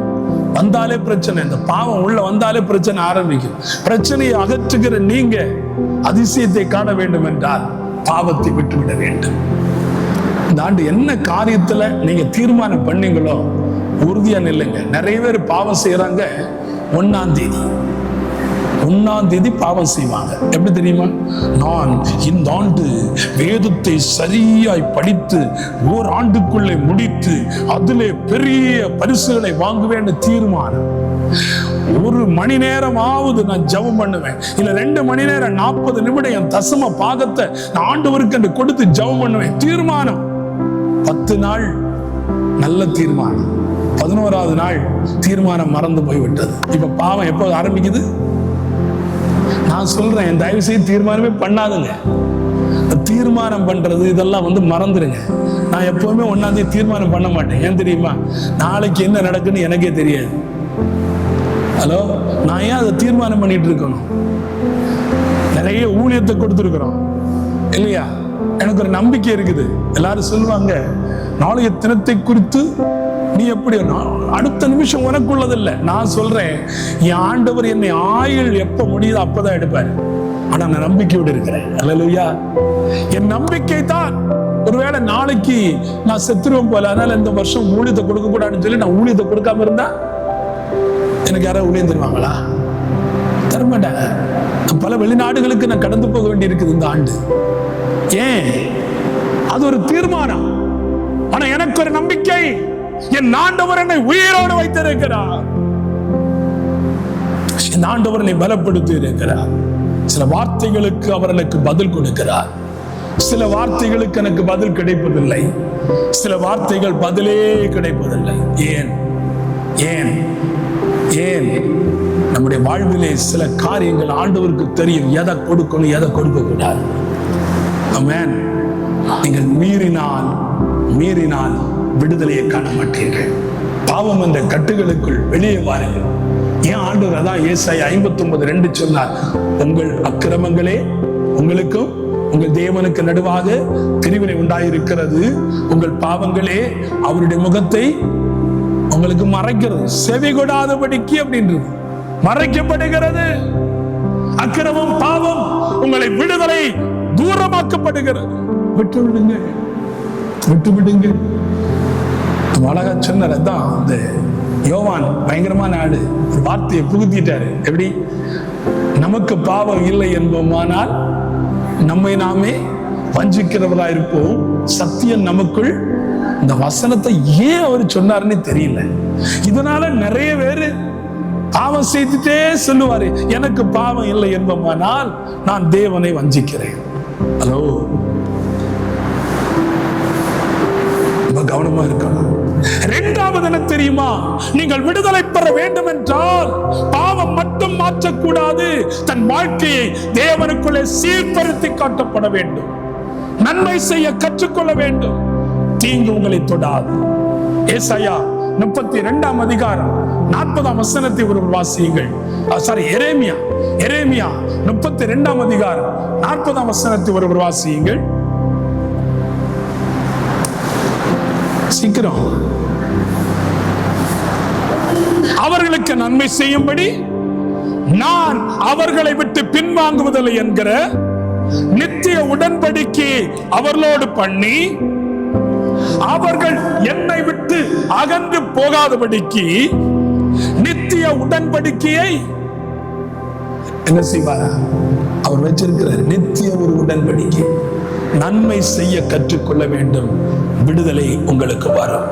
வந்தாலே பிரச்சனை. இந்த பாவம் உள்ள வந்தாலே பிரச்சனை ஆரம்பிக்கும். பிரச்சனையை அகற்றுகிற நீங்க அதிசயத்தை காண வேண்டும் என்றால் பாவத்தை விட்டுவிட வேண்டும். இந்த ஆண்டு என்ன காரியத்துல நீங்க தீர்மானம் பண்ணீங்களோ உறுதியா நில்லுங்க. நிறைய பேர் பாவம் செய்யறாங்க. 1ஆம் தேதி பாவம் செய்வாங்க. எப்படி தெரியுமா? நான் இந்த ஆண்டு வேதத்தை சரியாய் படித்து ஓராண்டுக்குள்ளே முடித்து அதிலே பெரிய பரிசுகளை வாங்குவேன் தீர்மானம். 1 மணி நேரமாவது நான் ஜெபம் பண்ணுவேன், இல்ல 2 மணி நேரம் 40 நிமிடம் என் தசம பாகத்தை நான் ஆண்டவருக்கு என்று கொடுத்து ஜெபம் பண்ணுவேன். தீர்மானம். 10 நாள் நல்ல தீர்மானம், 11வது நாள் தீர்மானம் மறந்து போய்விட்டது. இப்ப பாவம் எப்போது ஆரம்பிக்குது? நான் சொல்றேன், தயவு செய்து தீர்மானமே பண்ணாதுங்க. தீர்மானம் பண்றது இதெல்லாம் மறந்துடுங்க. நான் எப்பவுமே 1ஆம் தேதி தீர்மானம் பண்ண மாட்டேன். ஏன் தெரியுமா? நாளைக்கு என்ன நடக்குன்னு எனக்கே தெரியாது. ஹலோ, நான் ஏன் அதை தீர்மானம் பண்ணிட்டு இருக்கணும்? நிறைய ஊழியத்தை கொடுத்துருக்கிறோம் இல்லையா? எனக்கு ஒரு நம்பிக்கை இருக்குது. எல்லாரும் சொல்லுவாங்க, நாளைய தினத்தை குறித்து நீ எப்படி, அடுத்த நிமிஷம் உனக்குள்ளதில்லை. நான் சொல்றேன், என் ஆண்டவர் என்னை ஆயுள் எப்ப முடியுதோ அப்பதான் எடுப்பாரு. ஆனா நான் நம்பிக்கையோடு இருக்கிறேன். அல்லேலூயா. என் நம்பிக்கை தான், ஒருவேளை நாளைக்கு நான் செத்துருவேன் போல, அதனால இந்த வருஷம் ஊழியத்தை கொடுக்க கூடாதுன்னு சொல்லி நான் ஊழியத்தை கொடுக்காம இருந்தா எனக்கு யாராவது ஊழியம் தருவாங்களா? தரமாட்டாங்க. பல வெளிநாடுகளுக்கு நான் கடந்து போக வேண்டி இருக்குது இந்த ஆண்டு. ஏன்? அது ஒரு தீர்மானம். ஆனா எனக்கு ஒரு நம்பிக்கை, என் ஆண்டவர் என்னை உயிரோடு வைத்திருக்கிறார். என் ஆண்டவர் என்னை பலப்படுத்தி இருக்கிறார். சில வார்த்தைகளுக்கு அவர் எனக்கு பதில் கொடுக்கிறார். சில வார்த்தைகளுக்கு எனக்கு பதில் கிடைப்பதில்லை. சில வார்த்தைகள் பதிலே கிடைப்பதில்லை. ஏன்? ஏன்? ஏன்? நம்முடைய வாழ்விலே சில காரியங்கள் ஆண்டவருக்கு தெரியும், எதை கொடுக்கணும், எதை கொடுக்க கூடாது. ஆமென். நீங்கள் மீறினால் விடுதலையை காண மாட்டீர்கள். பாவம் என்ற கட்டுகளுக்குள் வெளியே வாருங்கள். ஏன் ஆண்டவர் அதான் ஏசாயா 59:2 சொன்னார், உங்கள் அக்கிரமங்களே உங்களுக்கும் உங்கள் தேவனுக்கு நடுவாக பிரிவினை உண்டாயிருக்கிறது, உங்கள் பாவங்களே அவருடைய முகத்தை உங்களுக்கு மறைக்கிறது, செவி கொடாதபடிக்கு அப்படின்றது மறைக்கப்படுகிறது. அக்கிரமம் பாவம் உங்களை விடுதலை தூரமாக்கப்படுகிறது. விட்டுவிடுங்க, விட்டுவிடுங்க. அழகா சொன்னார். அதான் அந்த யோவான் பயங்கரமான ஆடு ஒரு வார்த்தையை புகுத்திட்டாரு. எப்படி? நமக்கு பாவம் இல்லை என்போமானால் நம்மை நாமே வஞ்சிக்கிறவராயிருப்போம், சத்தியம் நமக்குள். இந்த வசனத்தை ஏன் அவர் சொன்னாருன்னு தெரியல. இதனால நிறைய பேரு பாவம் செய்துட்டே சொல்லுவாரு, எனக்கு பாவம் இல்லை என்போமானால் நான் தேவனை வஞ்சிக்கிறேன். ஹலோ, கவனமா இருக்கணும். 2வது என்ன தெரியுமா? நீங்கள் விடுதலை பெற வேண்டும் என்றால் பாவம் மட்டும் மாற்றக்கூடாது, தன் வாழ்க்கையை தேவனுக்குள்ளே சீர்படுத்தி காட்டப்பட வேண்டும். நன்மை செய்ய கற்றுக்கொள்ள வேண்டும். தீங்கு உங்களை தொடாது. ஏசாயா 32ஆம் அதிகாரம் 40ஆம் வசனத்தை ஒருவர் வாசியுங்கள். எரேமியா 32ஆம் அதிகாரம் 40ஆம் வசனத்தை ஒருவர் வாசியுங்கள். சீக்கிரம். அவர்களுக்கு நன்மை செய்யும்படி நான் அவர்களை விட்டு பின்வாங்குவதில்லை என்கிற நித்திய உடன்படிக்கையை அவர்களோடு பண்ணி, அவர்கள் என்னை விட்டு அகன்று போகாதபடிக்கு நித்திய உடன்படிக்கையை என்ன செய்வாரா? அவர் வச்சிருக்கிறார். நித்திய ஒரு உடன்படிக்கை. நன்மை செய்ய கற்றுக்கொள்ள வேண்டும், விடுதலை உங்களுக்கு வரும்.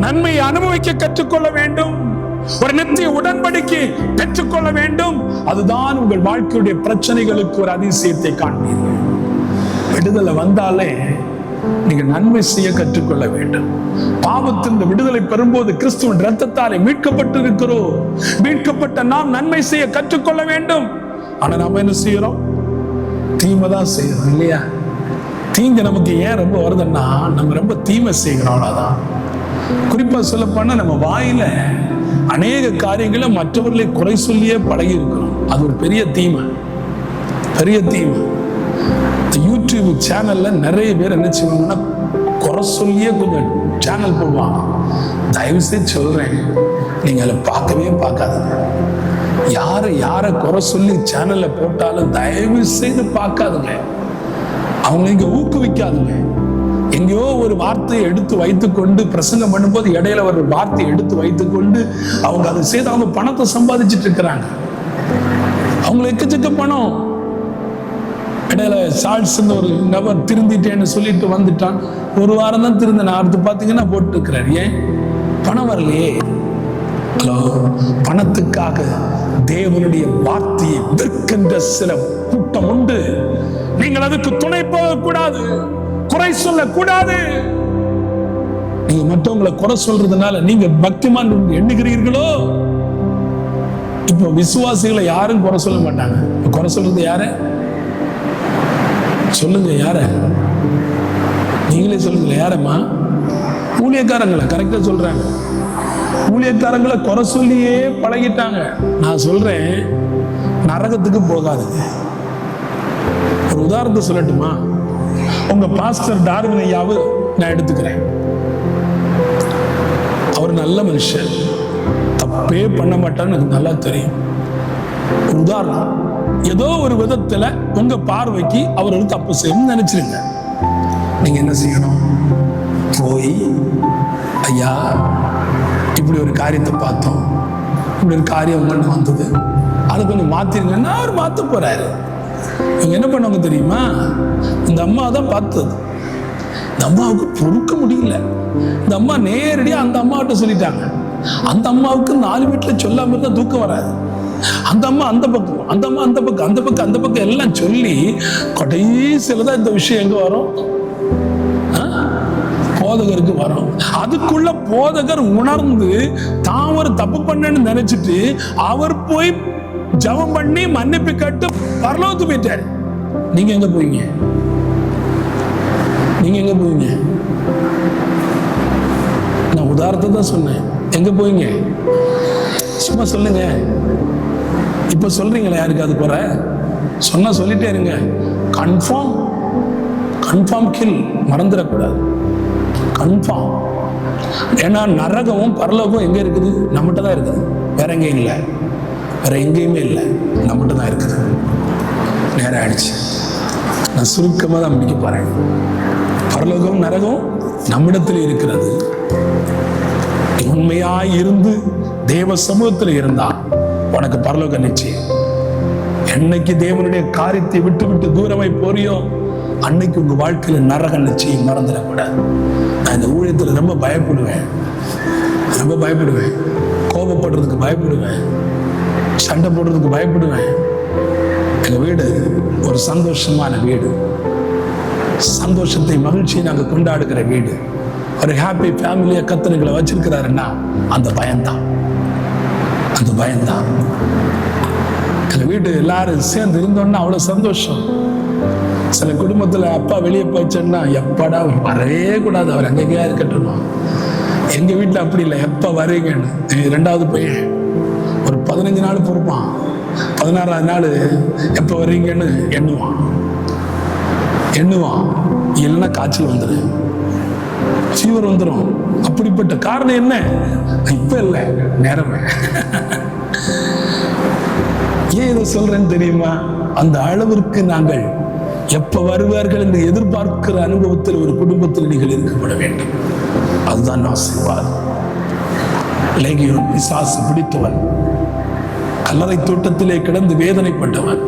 நன்மை அனுபவிக்க கற்றுக்கொள்ள வேண்டும், ஒரு நித்திய உடன்படிக்கை பெற்றுக்கொள்ள வேண்டும். அதுதான் உங்கள் வாழ்க்கையுடைய பிரச்சனைகளுக்கு ஒரு அதிசயத்தை காண்பீர்கள். விடுதலை வந்தாலே நீங்க நன்மை செய்ய கற்றுக்கொள்ள வேண்டும். பாவத்திலிருந்து விடுதலை பெறும்போது கிறிஸ்துவின் இரத்தத்தாலே மீட்கப்பட்டு இருக்கிறோம். மீட்கப்பட்ட நாம் நன்மை செய்ய கற்றுக்கொள்ள வேண்டும். ஆனா நாம என்ன செய்யறோம்? தீமை தான் செய்யறோம் இல்லையா? தீங்கு நமக்கு ஏன் ரொம்ப வருதுன்னா, நம்ம ரொம்ப தீமை செய்கிறோம். அவ்வளவுதான். குறிப்பா சொல்ல போனா நம்ம வாயில அநேக காரியங்களை மற்றவர்களை குறை சொல்லியே பழகி இருக்கிறோம். அது ஒரு பெரிய தீமை, பெரிய தீமை. யூடியூப் சேனல்ல நிறைய பேர் என்ன செய்வாங்கன்னா, குறை சொல்லியே கொஞ்சம் சேனல் போடுவாங்க. தயவு செய்து சொல்றேன், நீங்க அதை பார்க்கவே பார்க்காதுங்க. யாரை குறை சொல்லி சேனல்ல போட்டாலும் தயவு செய்து பார்க்காதுங்க. அவங்க இங்க ஊக்குவிக்காதுங்க. எங்கேயோ ஒரு வார்த்தையை எடுத்து வைத்துக்கொண்டு பிரசங்கம் பண்ணும்போது இடையில ஒரு வார்த்தையை எடுத்து வைத்துக்கொண்டு அவங்க அதை செய்து அவங்க பணத்தை சம்பாதிச்சுட்டு இருக்கிறாங்க. அவங்களுக்கு எக்கச்சக்க பணம். இடையில சார்ல்ஸ் ஒரு நபர் திருந்திட்டேன்னு சொல்லிட்டு வந்துட்டான். ஒரு வாரம் தான் திருந்தின, அடுத்து பார்த்தீங்கன்னா போட்டு இருக்கிறார். ஏன்? பணம் வரலையே. ஹலோ, பணத்துக்காக தேவனுடைய வார்த்தையை விற்கின்ற சில கூட்டம் உண்டு. நீங்கள் அதுக்கு துணை போகக்கூடாது, குறை சொல்லக்கூடாது. நீங்க மற்றவங்களை குறை சொல்றதுனால நீங்க பக்திமான் எண்ணுகிறீர்களோ? இப்போ விசுவாசிகளை யாரும் குறை சொல்ல மாட்டாங்க. குறை சொல்றது யார? சொல்லுங்க, யார? நீங்களே சொல்லுங்க, யாரம்மா? ஊழியக்காரங்களை. கரெக்டா சொல்றாங்க. ஊழியக்காரங்களை குறை சொல்லியே பழகிட்டாங்க. நான் சொல்றேன், நரகத்துக்கு போகாதுங்க. ஒரு உதாரணத்தை சொல்லட்டுமா? உங்க பாஸ்டர் டார்வின் ஐயாவை நான் எடுத்துக்கிறேன். அவர் நல்ல மனுஷன், தப்பே பண்ண மாட்டான்னு எனக்கு நல்லா தெரியும். ஒரு உதாரணம், ஏதோ ஒரு விதத்துல உங்க பார்வைக்கு அவர் ஒரு தப்பு செய்யணும்னு நினைச்சிருங்க. நீங்க என்ன செய்யணும்? போய், ஐயா இப்படி ஒரு காரியத்தை பார்த்தோம், இப்படி ஒரு காரியம் உங்களுக்கு வந்தது, அதை கொஞ்சம் மாத்திருங்கன்னா அவர் மாத்த போறாரு. இவங்க என்ன பண்ணுவாங்க தெரியுமா? இந்த அம்மா தான் பார்த்தது, இந்த அம்மாவுக்கு பொறுக்க முடியல. இந்த அம்மா நேரடியா அந்த அம்மாவிட்ட சொல்லிட்டாங்க. அந்த அம்மாவுக்கு 4 வீட்டுல சொல்லாம இருந்தா தூக்கம் வராது. அந்த அம்மா அந்த பக்கம், அந்த அம்மா அந்த பக்கம், அந்த பக்கம் அந்த பக்கம் எல்லாம் சொல்லி கடைசியில தான் இந்த விஷயம் எங்க வரும்? போதகருக்கு வரும். அதுக்குள்ள போதகர் உணர்ந்து தான் ஒரு தப்பு பண்ணன்னு நினைச்சிட்டு அவர் போய் ஜெபம் பண்ணி மன்னிப்பு கேட்டு பரலோகத்துக்கு போயிட்டாரு. நீங்க எங்க போவீங்க? நீங்க எங்க போவீங்க? நான் உதாரணத்தை தான் சொன்னேன். எங்க போவீங்க? சும்மா சொல்லுங்க. இப்ப சொல்றீங்களா? யாருக்காவது போற சொன்னா சொல்லிட்டே இருங்க. கன்ஃபார்ம், கன்ஃபார்ம் கில், மறந்துடக்கூடாது. கன்ஃபார்ம். ஏன்னா நரகமும் பரலோகம் எங்க இருக்குது? நம்மகிட்ட தான் இருக்குது. வேற எங்கேயும் இல்லை, வேற எங்கேயுமே இல்லை, நம்மகிட்ட தான் இருக்குது. நேரம் ஆயிடுச்சு. நான் சுருக்கமாக தான் முடிக்க போறேன். பரலோகம் நரகம் நம்மிடத்தில் இருக்கிறது. உண்மையாய் இருந்து தேவ சமூகத்தில் இருந்தா உனக்கு பரலோகம் நிச்சயம். என்னைக்கு தேவனுடைய காரியத்தை விட்டு விட்டு தூரமாய் போறியோ அன்னைக்கு உங்க வாழ்க்கையில நரகம் நிச்சயம். மறந்துடக்கூடாது. நான் இந்த ஊழியத்துல ரொம்ப பயப்படுவேன், ரொம்ப பயப்படுவேன். கோபப்படுறதுக்கு பயப்படுவேன், சண்டை போடுறதுக்கு பயப்படுவேன். எங்க வீடு ஒரு சந்தோஷமான வீடு, சந்தோஷத்தை மகிழ்ச்சியை நாங்க கொண்டாடுகிற வீடு, ஒரு ஹாப்பி ஃபேமிலியா கத்தனைகளை வச்சிருக்கிறாருன்னா அந்த பயம்தான், அந்த பயம்தான். எங்க வீடு எல்லாரும் சேர்ந்து இருந்தோம்னா அவ்வளவு சந்தோஷம். சில குடும்பத்துல அப்பா வெளியே போச்சோன்னா எப்படா வரவே கூடாது, அவர் அங்கேயா இருக்கட்டும். எங்க வீட்டுல அப்படி இல்லை, எப்ப வரீங்கன்னு. 2வது பையன் ஒரு 15 நாள் பொறுப்பான், 16வது நாள் எப்ப வர்றீங்கன்னு எண்ணுவான். இல்லைன்னா காய்ச்சல் வந்துடும், ஃபீவர் வந்துடும். அப்படிப்பட்ட காரணம் என்ன? இப்ப இல்லை, நேரமே. ஏன் இதை சொல்றேன்னு தெரியுமா? அந்த அளவிற்கு நாங்கள் எப்ப வருவார்கள் என்று எதிர்பார்க்கிற அனுபவத்தில் ஒரு குடும்பத்தில் நீங்கள் இருக்கப்பட வேண்டும். அதுதான் ஆசீர்வாதம். லேகியோன் பிசாசு பிடித்தவன், கல்லறை தோட்டத்திலே கிடந்து வேதனைப்பட்டவன்,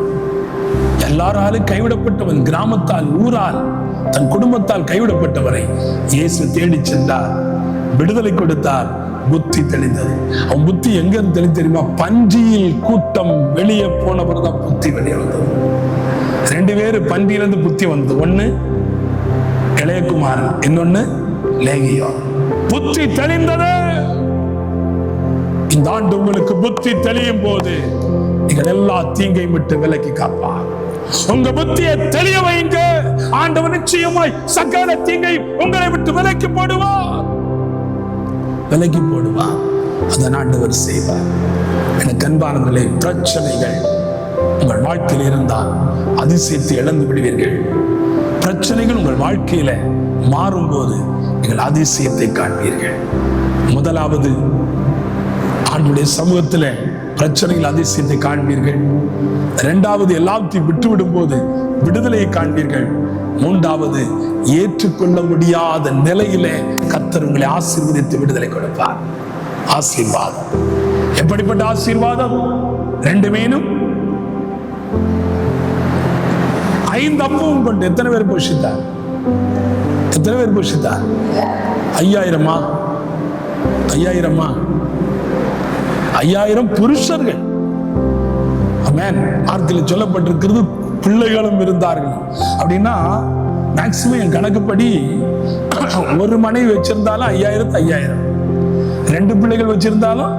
எல்லாராலும் கைவிடப்பட்டவன், கிராமத்தால் ஊரால் தன் குடும்பத்தால் கைவிடப்பட்டவரை இயேசு தேடி சென்றார், விடுதலை கொடுத்தார், புத்தி தெளிந்தது. அவன் புத்தி எங்க இருந்து தெளி தெரியுமா? பன்றியில் கூட்டம் வெளியே போனவர் தான் புத்தி வெளியே வந்தது. 2 பேரு பன்றியிலிருந்து புத்தி வந்தது. ஒண்ணு இளையகுமாரன், இன்னொன்னு லேகியோன். புத்தி தெளிந்தது. இந்த ஆண்டு உங்களுக்கு புத்தி தெளியும் போது நீங்கள் எல்லா தீங்கையும் விட்டு விலக்கி காப்பார். உங்க புத்தியை தெளிய வைங்க. ஆண்டவர் நிச்சயமாய் சகல தீங்கை உங்களை விட்டு விலக்கி போடுவார், விலக்கி போடுவார். அதன் ஆண்டவர் செய்வார். எனக்கு அன்பானவர்களே, பிரச்சனைகள் உங்கள் வாழ்க்கையில் இருந்தால் அதிசயத்தை இழந்து விடுவீர்கள். பிரச்சனைகள் உங்கள் வாழ்க்கையில மாறும்போது நீங்கள் அதிசயத்தை காண்பீர்கள். முதலாவது, ஆண்டுடைய சமூகத்தில் பிரச்சனைகள் அதிசயத்தை காண்பீர்கள். 2வது, எல்லாத்தையும் விட்டுவிடும் போது விடுதலையை காண்பீர்கள். 3வது, ஏற்றுக்கொள்ள முடியாத நிலையில கர்த்தர் உங்களை ஆசீர்வதித்து விடுதலை கொடுப்பார். ஆசீர்வாதம். எப்படிப்பட்ட ஆசீர்வாதம்? 2 மீனும் 5 அப்பமும் கொண்டு எத்தனை பேர் போஷித்தார்? எத்தனை பேர் போஷித்தார்? 5000 5000 5000 புருஷர்கள். ஆமென். வார்த்தையில் சொல்லப்பட்டிருக்கிறது பிள்ளைகளும் இருந்தார்கள். அப்படின்னா மேக்சிமம் என் கணக்குப்படி ஒரு மனைவி வச்சிருந்தாலும் 5000, 2 பிள்ளைகள் வச்சிருந்தாலும்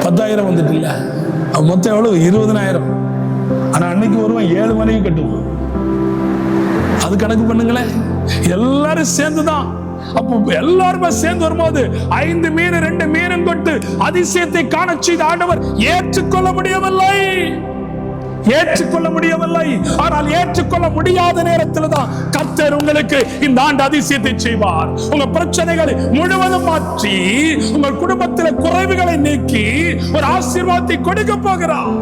10,000 வந்துட்டு இல்ல. மொத்தம் எவ்வளவு? 20,000. ஆனா அன்னைக்கு ஒருவன் 7 மனைவி கட்டுவான். அது கணக்கு பண்ணுங்களேன். எல்லாரும் சேர்ந்துதான். அப்போ எல்லாருமே சேர்ந்து வரும்போது 5 மீன் 2 மீனும் கொண்டு அதிசயத்தை காண செய்த ஆண்டவர் ஏற்றுக்கொள்ள முடியவில்லை. ஆனால் ஏற்றுக்கொள்ள முடியாத நேரத்தில் தான் கர்த்தர் உங்களுக்கு இந்த ஆண்டு அதிசயத்தை செய்வார். உங்க பிரச்சனைகளை முழுவதும் மாற்றி உங்கள் குடும்பத்தில் குறைவுகளை நீக்கி ஒரு ஆசீர்வாதத்தை கொடுக்க போகிறார்.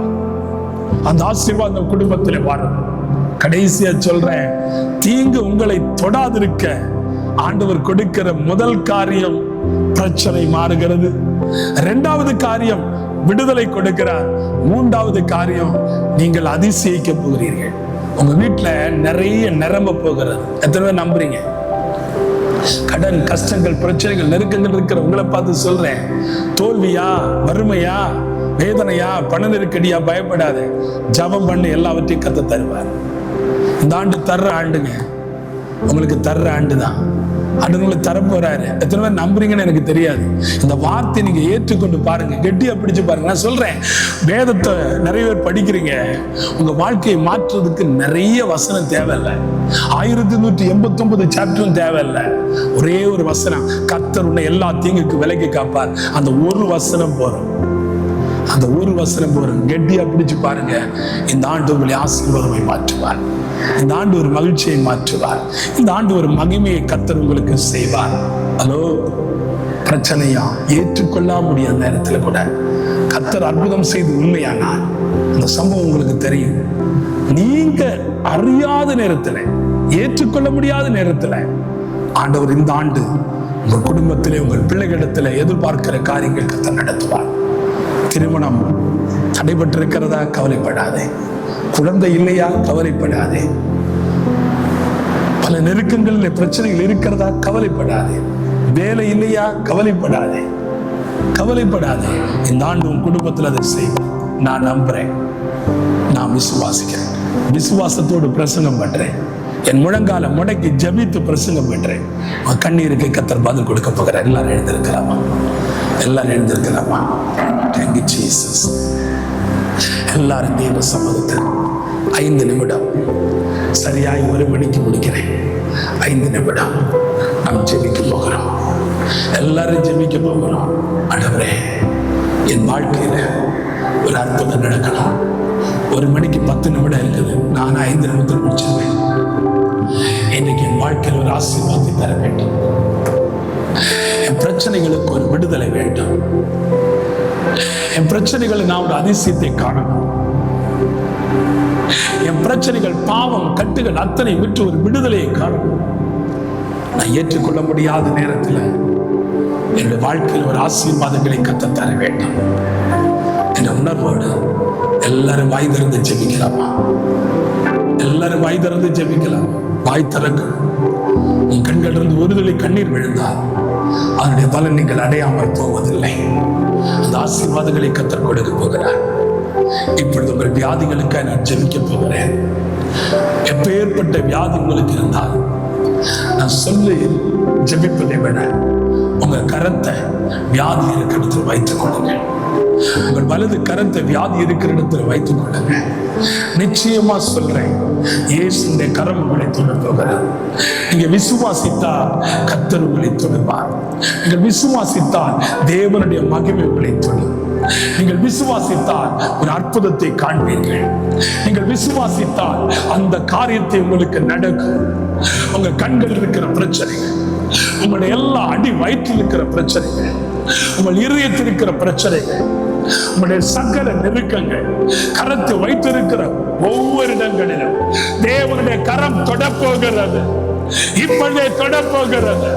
அந்த ஆசீர்வாதம் குடும்பத்தில் வரும். கடைசியா சொல்றேன், தீங்கு உங்களை தொடாதிருக்க ஆண்டவர் கொடுக்கிற முதல் காரியம் பிரச்சனை மாறுகிறது. 2வது காரியம் விடுதலை கொடுக்கிறார். 3வது காரியம் நீங்கள் அதிசயிக்க போகிறீர்கள். உங்க வீட்டுல நிறைய நிரம்ப போகிறது. எத்தனை பேர் நம்புறீங்க? கடன், கஷ்டங்கள், பிரச்சனைகள், நெருக்கங்கள் இருக்கிற உங்களை பார்த்து சொல்றேன், தோல்வியா, வறுமையா, வேதனையா, பண நெருக்கடியா, பயப்படாத. ஜபம் பண்ணி எல்லாவற்றையும் கத்த தருவார். இந்த ஆண்டு தர்ற ஆண்டுங்க, உங்களுக்கு தர்ற ஆண்டு தான். ஆண்டு உங்களுக்கு தரப்போறாரு. எத்தனை பேர் நம்புறீங்கன்னு எனக்கு தெரியாது. இந்த வார்த்தை நீங்க ஏற்றுக்கொண்டு பாருங்க, கெட்டியா பிடிச்சு பாருங்க. நான் சொல்றேன், வேதத்தை நிறைய பேர் படிக்கிறீங்க. உங்க வாழ்க்கையை மாற்றுறதுக்கு நிறைய வசனம் தேவையில்லை. 1189 சாப்டரும் தேவையில்லை. ஒரே ஒரு வசனம், கர்த்தர் உன்னை எல்லா தீங்குக்கு விலக்கி காப்பார். அந்த ஒரு வசனம் போறோம். கெட்டியா பிடிச்சு பாருங்க. இந்த ஆண்டு உங்களை ஆசீர்வாதமை மாற்றுவார். இந்த ஆண்டு ஒரு மகிழ்ச்சியை மாற்றுவார். இந்த ஆண்டு ஒரு மகிமையை கர்த்தர் உங்களுக்கு செய்வார். ஹலோ, பிரச்சனையா ஏற்றுக்கொள்ள முடியாத நேரத்துல கூட கர்த்தர் அற்புதம் செய்து உண்மையானார். அந்த சம்பவம் உங்களுக்கு தெரியும். நீங்க அறியாத நேரத்துல, ஏற்றுக்கொள்ள முடியாத நேரத்துல ஆண்டவர் இந்த ஆண்டு உங்கள் குடும்பத்திலே, உங்கள் பிள்ளைகளிடத்துல எதிர்பார்க்கிற காரியங்கள் கர்த்தர் நடத்துவார். திருமணம் தடைபட்டிருக்கிறதா? கவலைப்படாதே. குழந்தை இல்லையா? கவலைப்படாதே. பல நெருக்கங்கள், பிரச்சனைகள் இருக்கிறதா? கவலைப்படாதே. வேலை இல்லையா? கவலைப்படாதே. இந்த ஆண்டு உன் குடும்பத்தில் அதை செய்வேன். நான் நம்புறேன், நான் விசுவாசிக்கிறேன். விசுவாசத்தோடு பிரசங்கம் பண்றேன். என் முழங்கால முடக்கி ஜபித்து பிரசங்கம் பண்றேன். கண்ணீருக்கு கர்த்தர் பதில் கொடுக்க போகிறார். எல்லாரும் எழுந்திருக்கலாமா? Thank you, Jesus. எல்லாரும் தேவ சமூகத்தில் 5 நிமிடம், சரியாய் 1 மணிக்கு முடிக்கிறேன். 5 நிமிடம் நாம் ஜெபிக்க போகிறோம். எல்லாரும் ஜெபிக்க போகிறோம். ஆண்டவரே, என் வாழ்க்கையில ஒரு அற்புதம் நடக்கலாம். 1 மணிக்கு 10 நிமிடம் இருக்குது. நான் 5 நிமிடத்தில் முடிச்சிருவேன். இன்னைக்கு என் வாழ்க்கையில் ஒரு ஆசீர்வாதத்தை தர வேண்டும். என் பிரச்சனைகளுக்கு ஒரு விடுதலை வேண்டும். என் பிரச்சனைகளை நான் ஒரு அதிசயத்தை காணணும். என் பிரச்சனைகள், பாவம், கட்டுகள் அத்தனை விட்டு ஒரு விடுதலையை காணணும். நான் ஏற்றுக்கொள்ள முடியாத நேரத்தில் என்னுடைய வாழ்க்கையில் ஒரு ஆசீர்வாதங்களை கர்த்தர் தர வேண்டும் என்ற உணர்வோடு எல்லாரும் வாய் திறந்து ஜெபிக்கலாமா? வாய் திறக்கணும். உன் கண்களிலிருந்து ஒரு துளி கண்ணீர் விழுந்தால் அதனுடைய பலன் நீங்கள் அடையாமல் போவதில்லை. அந்த ஆசீர்வாதங்களை கர்த்தர் கொடுக்க போகிறார். இப்பொழுது உங்கள் வியாதிகளுக்காக நான் ஜெபிக்க போகிறேன். எப்பேற்பட்ட வியாதி உங்களுக்கு இருந்தால் நான் சொல்லி ஜெபிப்பதை விட உங்க கரத்தை வியாதி இருக்கிற இடத்தில் வைத்துக் கொள்ளுங்கள். உங்கள் வலது கரத்தை வியாதி இருக்கிற இடத்தில் வைத்துக் கொள்ளுங்க. நிச்சயமா சொல்றேன், இயேசுவின் கரம் உங்களை தொட போகிறார். நீங்க விசுவாசித்தால் கர்த்தர் உங்களை தொடுவார். நீங்கள் விசுவாசித்தால் தேவனுடைய மகிமை உங்களை தொடும். நீங்கள் விசுவாசித்தால் ஒரு அற்புதத்தை காண்பீர்கள். நீங்கள் விசுவாசித்தால் அந்த காரியத்தை உங்களுக்கு நடக்கும். உங்க கண்கள் இருக்கிற பிரச்சனைகள், உங்களுடைய எல்லா அடி வயிற்றில் இருக்கிற பிரச்சனைகள், உங்கள் இதயத்தில் இருக்கிற பிரச்சனைகள், உங்களுடைய சகல நெருக்கங்கள், கரத்தை வைத்திருக்கிற ஒவ்வொரு இடங்களிலும் தேவனுடைய கரம் தொடப்போகிறது. இப்பொழுதே தொடப்போகிறது.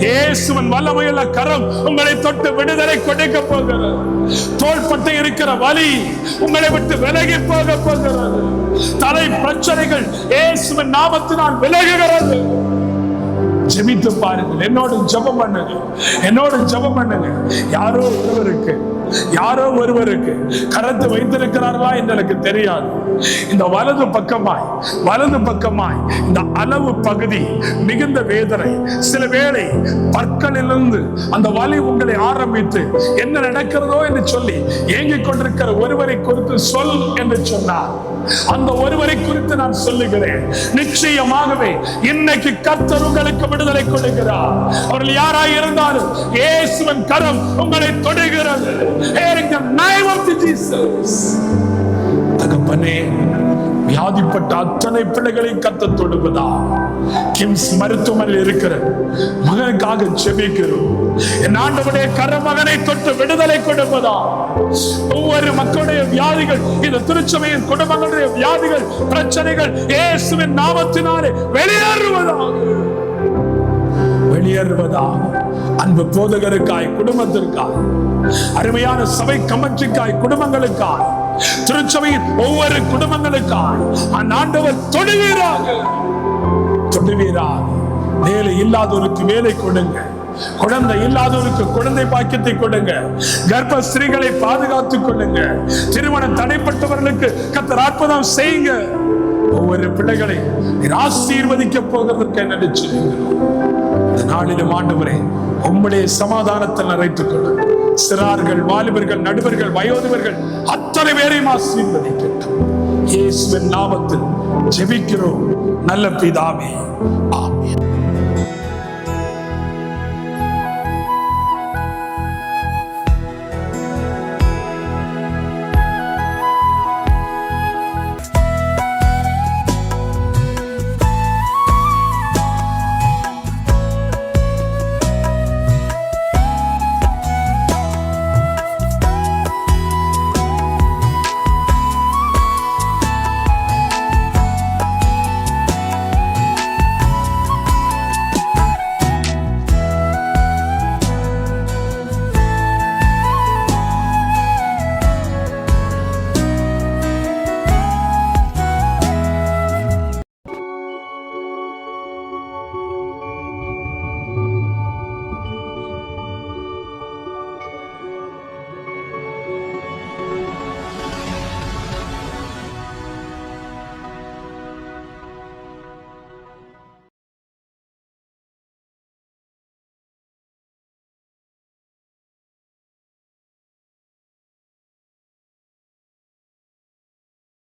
இயேசுவின் வல்லமையுள்ள கரம் உங்களை தொட்டு விடுதலை கொடுக்க போகிறது. தோள்பட்டை இருக்கிற வலி உங்களை விட்டு விலகி போக போகிறது. தலை பிரச்சனைகள் இயேசுவின் நாமத்தினால் விலகுகிறது. ஜெபித்து பாருங்கள். என்னோடு ஜெபம் பண்ணுங்க, என்னோடு ஜெபம் பண்ணுங்க. யாரோ ஒருவருக்கு கரத்தை வைத்திருக்கிறார்களா என்று எனக்கு தெரியாது. இந்த வலது பக்கமாய் இந்த அளவு பகுதி மிகுந்த வேதனை, சில வேளை பற்களிலிருந்து அந்த வலி உங்களை ஆரம்பித்து என்ன நடக்கிறதோ என்று சொல்லி ஏங்கிக் கொண்டிருக்கிற ஒருவரை குறித்து சொல் என்று சொன்னார். அந்த ஒருவரை குறித்து நான் சொல்லுகிறேன், நிச்சயமாகவே இன்னைக்கு கர்த்தர் உங்களுக்கு விடுதலை கொடுக்கிறார். அவர்கள் யாராய் இருந்தாலும் இயேசுவின் கரம் உங்களை தொடுகிறது. தகப்பனே, வியாதிப்பட்ட அத்தனை பிள்ளைகளை கர்த்தர் தொடுவதா. கிம்ஸ் மருத்துவமனையில் இருக்கிற மகனுக்காக ஜெபிக்கிறோம். என் ஆண்டவருடைய கரமகனை தொட்டு விடுதலை கொடுப்பதா. ஒவ்வொரு மக்களுடைய வியாதிகள், இந்த திருச்சபையின் குடும்பங்களுடைய வியாதிகள், பிரச்சனைகள் இயேசுவின் நாமத்தினாலே வெளியேறுவதாக. அன்பு போதகருக்காய், குடும்பத்திற்காய், அருமையான சபை கமிட்டிக்காய், குடும்பங்களுக்காய், திருச்சபையின் ஒவ்வொரு குடும்பங்களுக்காய் ஆண்டவர் தொடுவீராக. வேலை இல்லாதவருக்கு வேலை கொடுங்க, குழந்தை இல்லாதவருக்கு குழந்தை பாக்கியத்தை கொடுங்க, கர்ப்ப ஸ்திரீகளை பாதுகாத்துக் கொள்ளுங்க, திருமணம் தடைப்பட்டவர்களுக்கு கர்த்தர் அற்புதம் செய்யுங்க. ஒவ்வொரு பிள்ளைகளை ஆசீர்வதிக்க போகிறதற்கு நினைச்சு இந்த நாளிலும் ஆண்டவரே உம்முடைய சமாதானத்தை நிறைத்துக் கொள்ளுங்க. சிறார்கள், வாலிபர்கள், நடுவர்கள், வயோதிபர்கள் அத்தனை பேரையும் ஆசீர்வதிக்கட்டும். இயேசுவின் நாமத்தில் ஜெபிக்கிறோம் நல்ல பிதாவே, ஆமென்.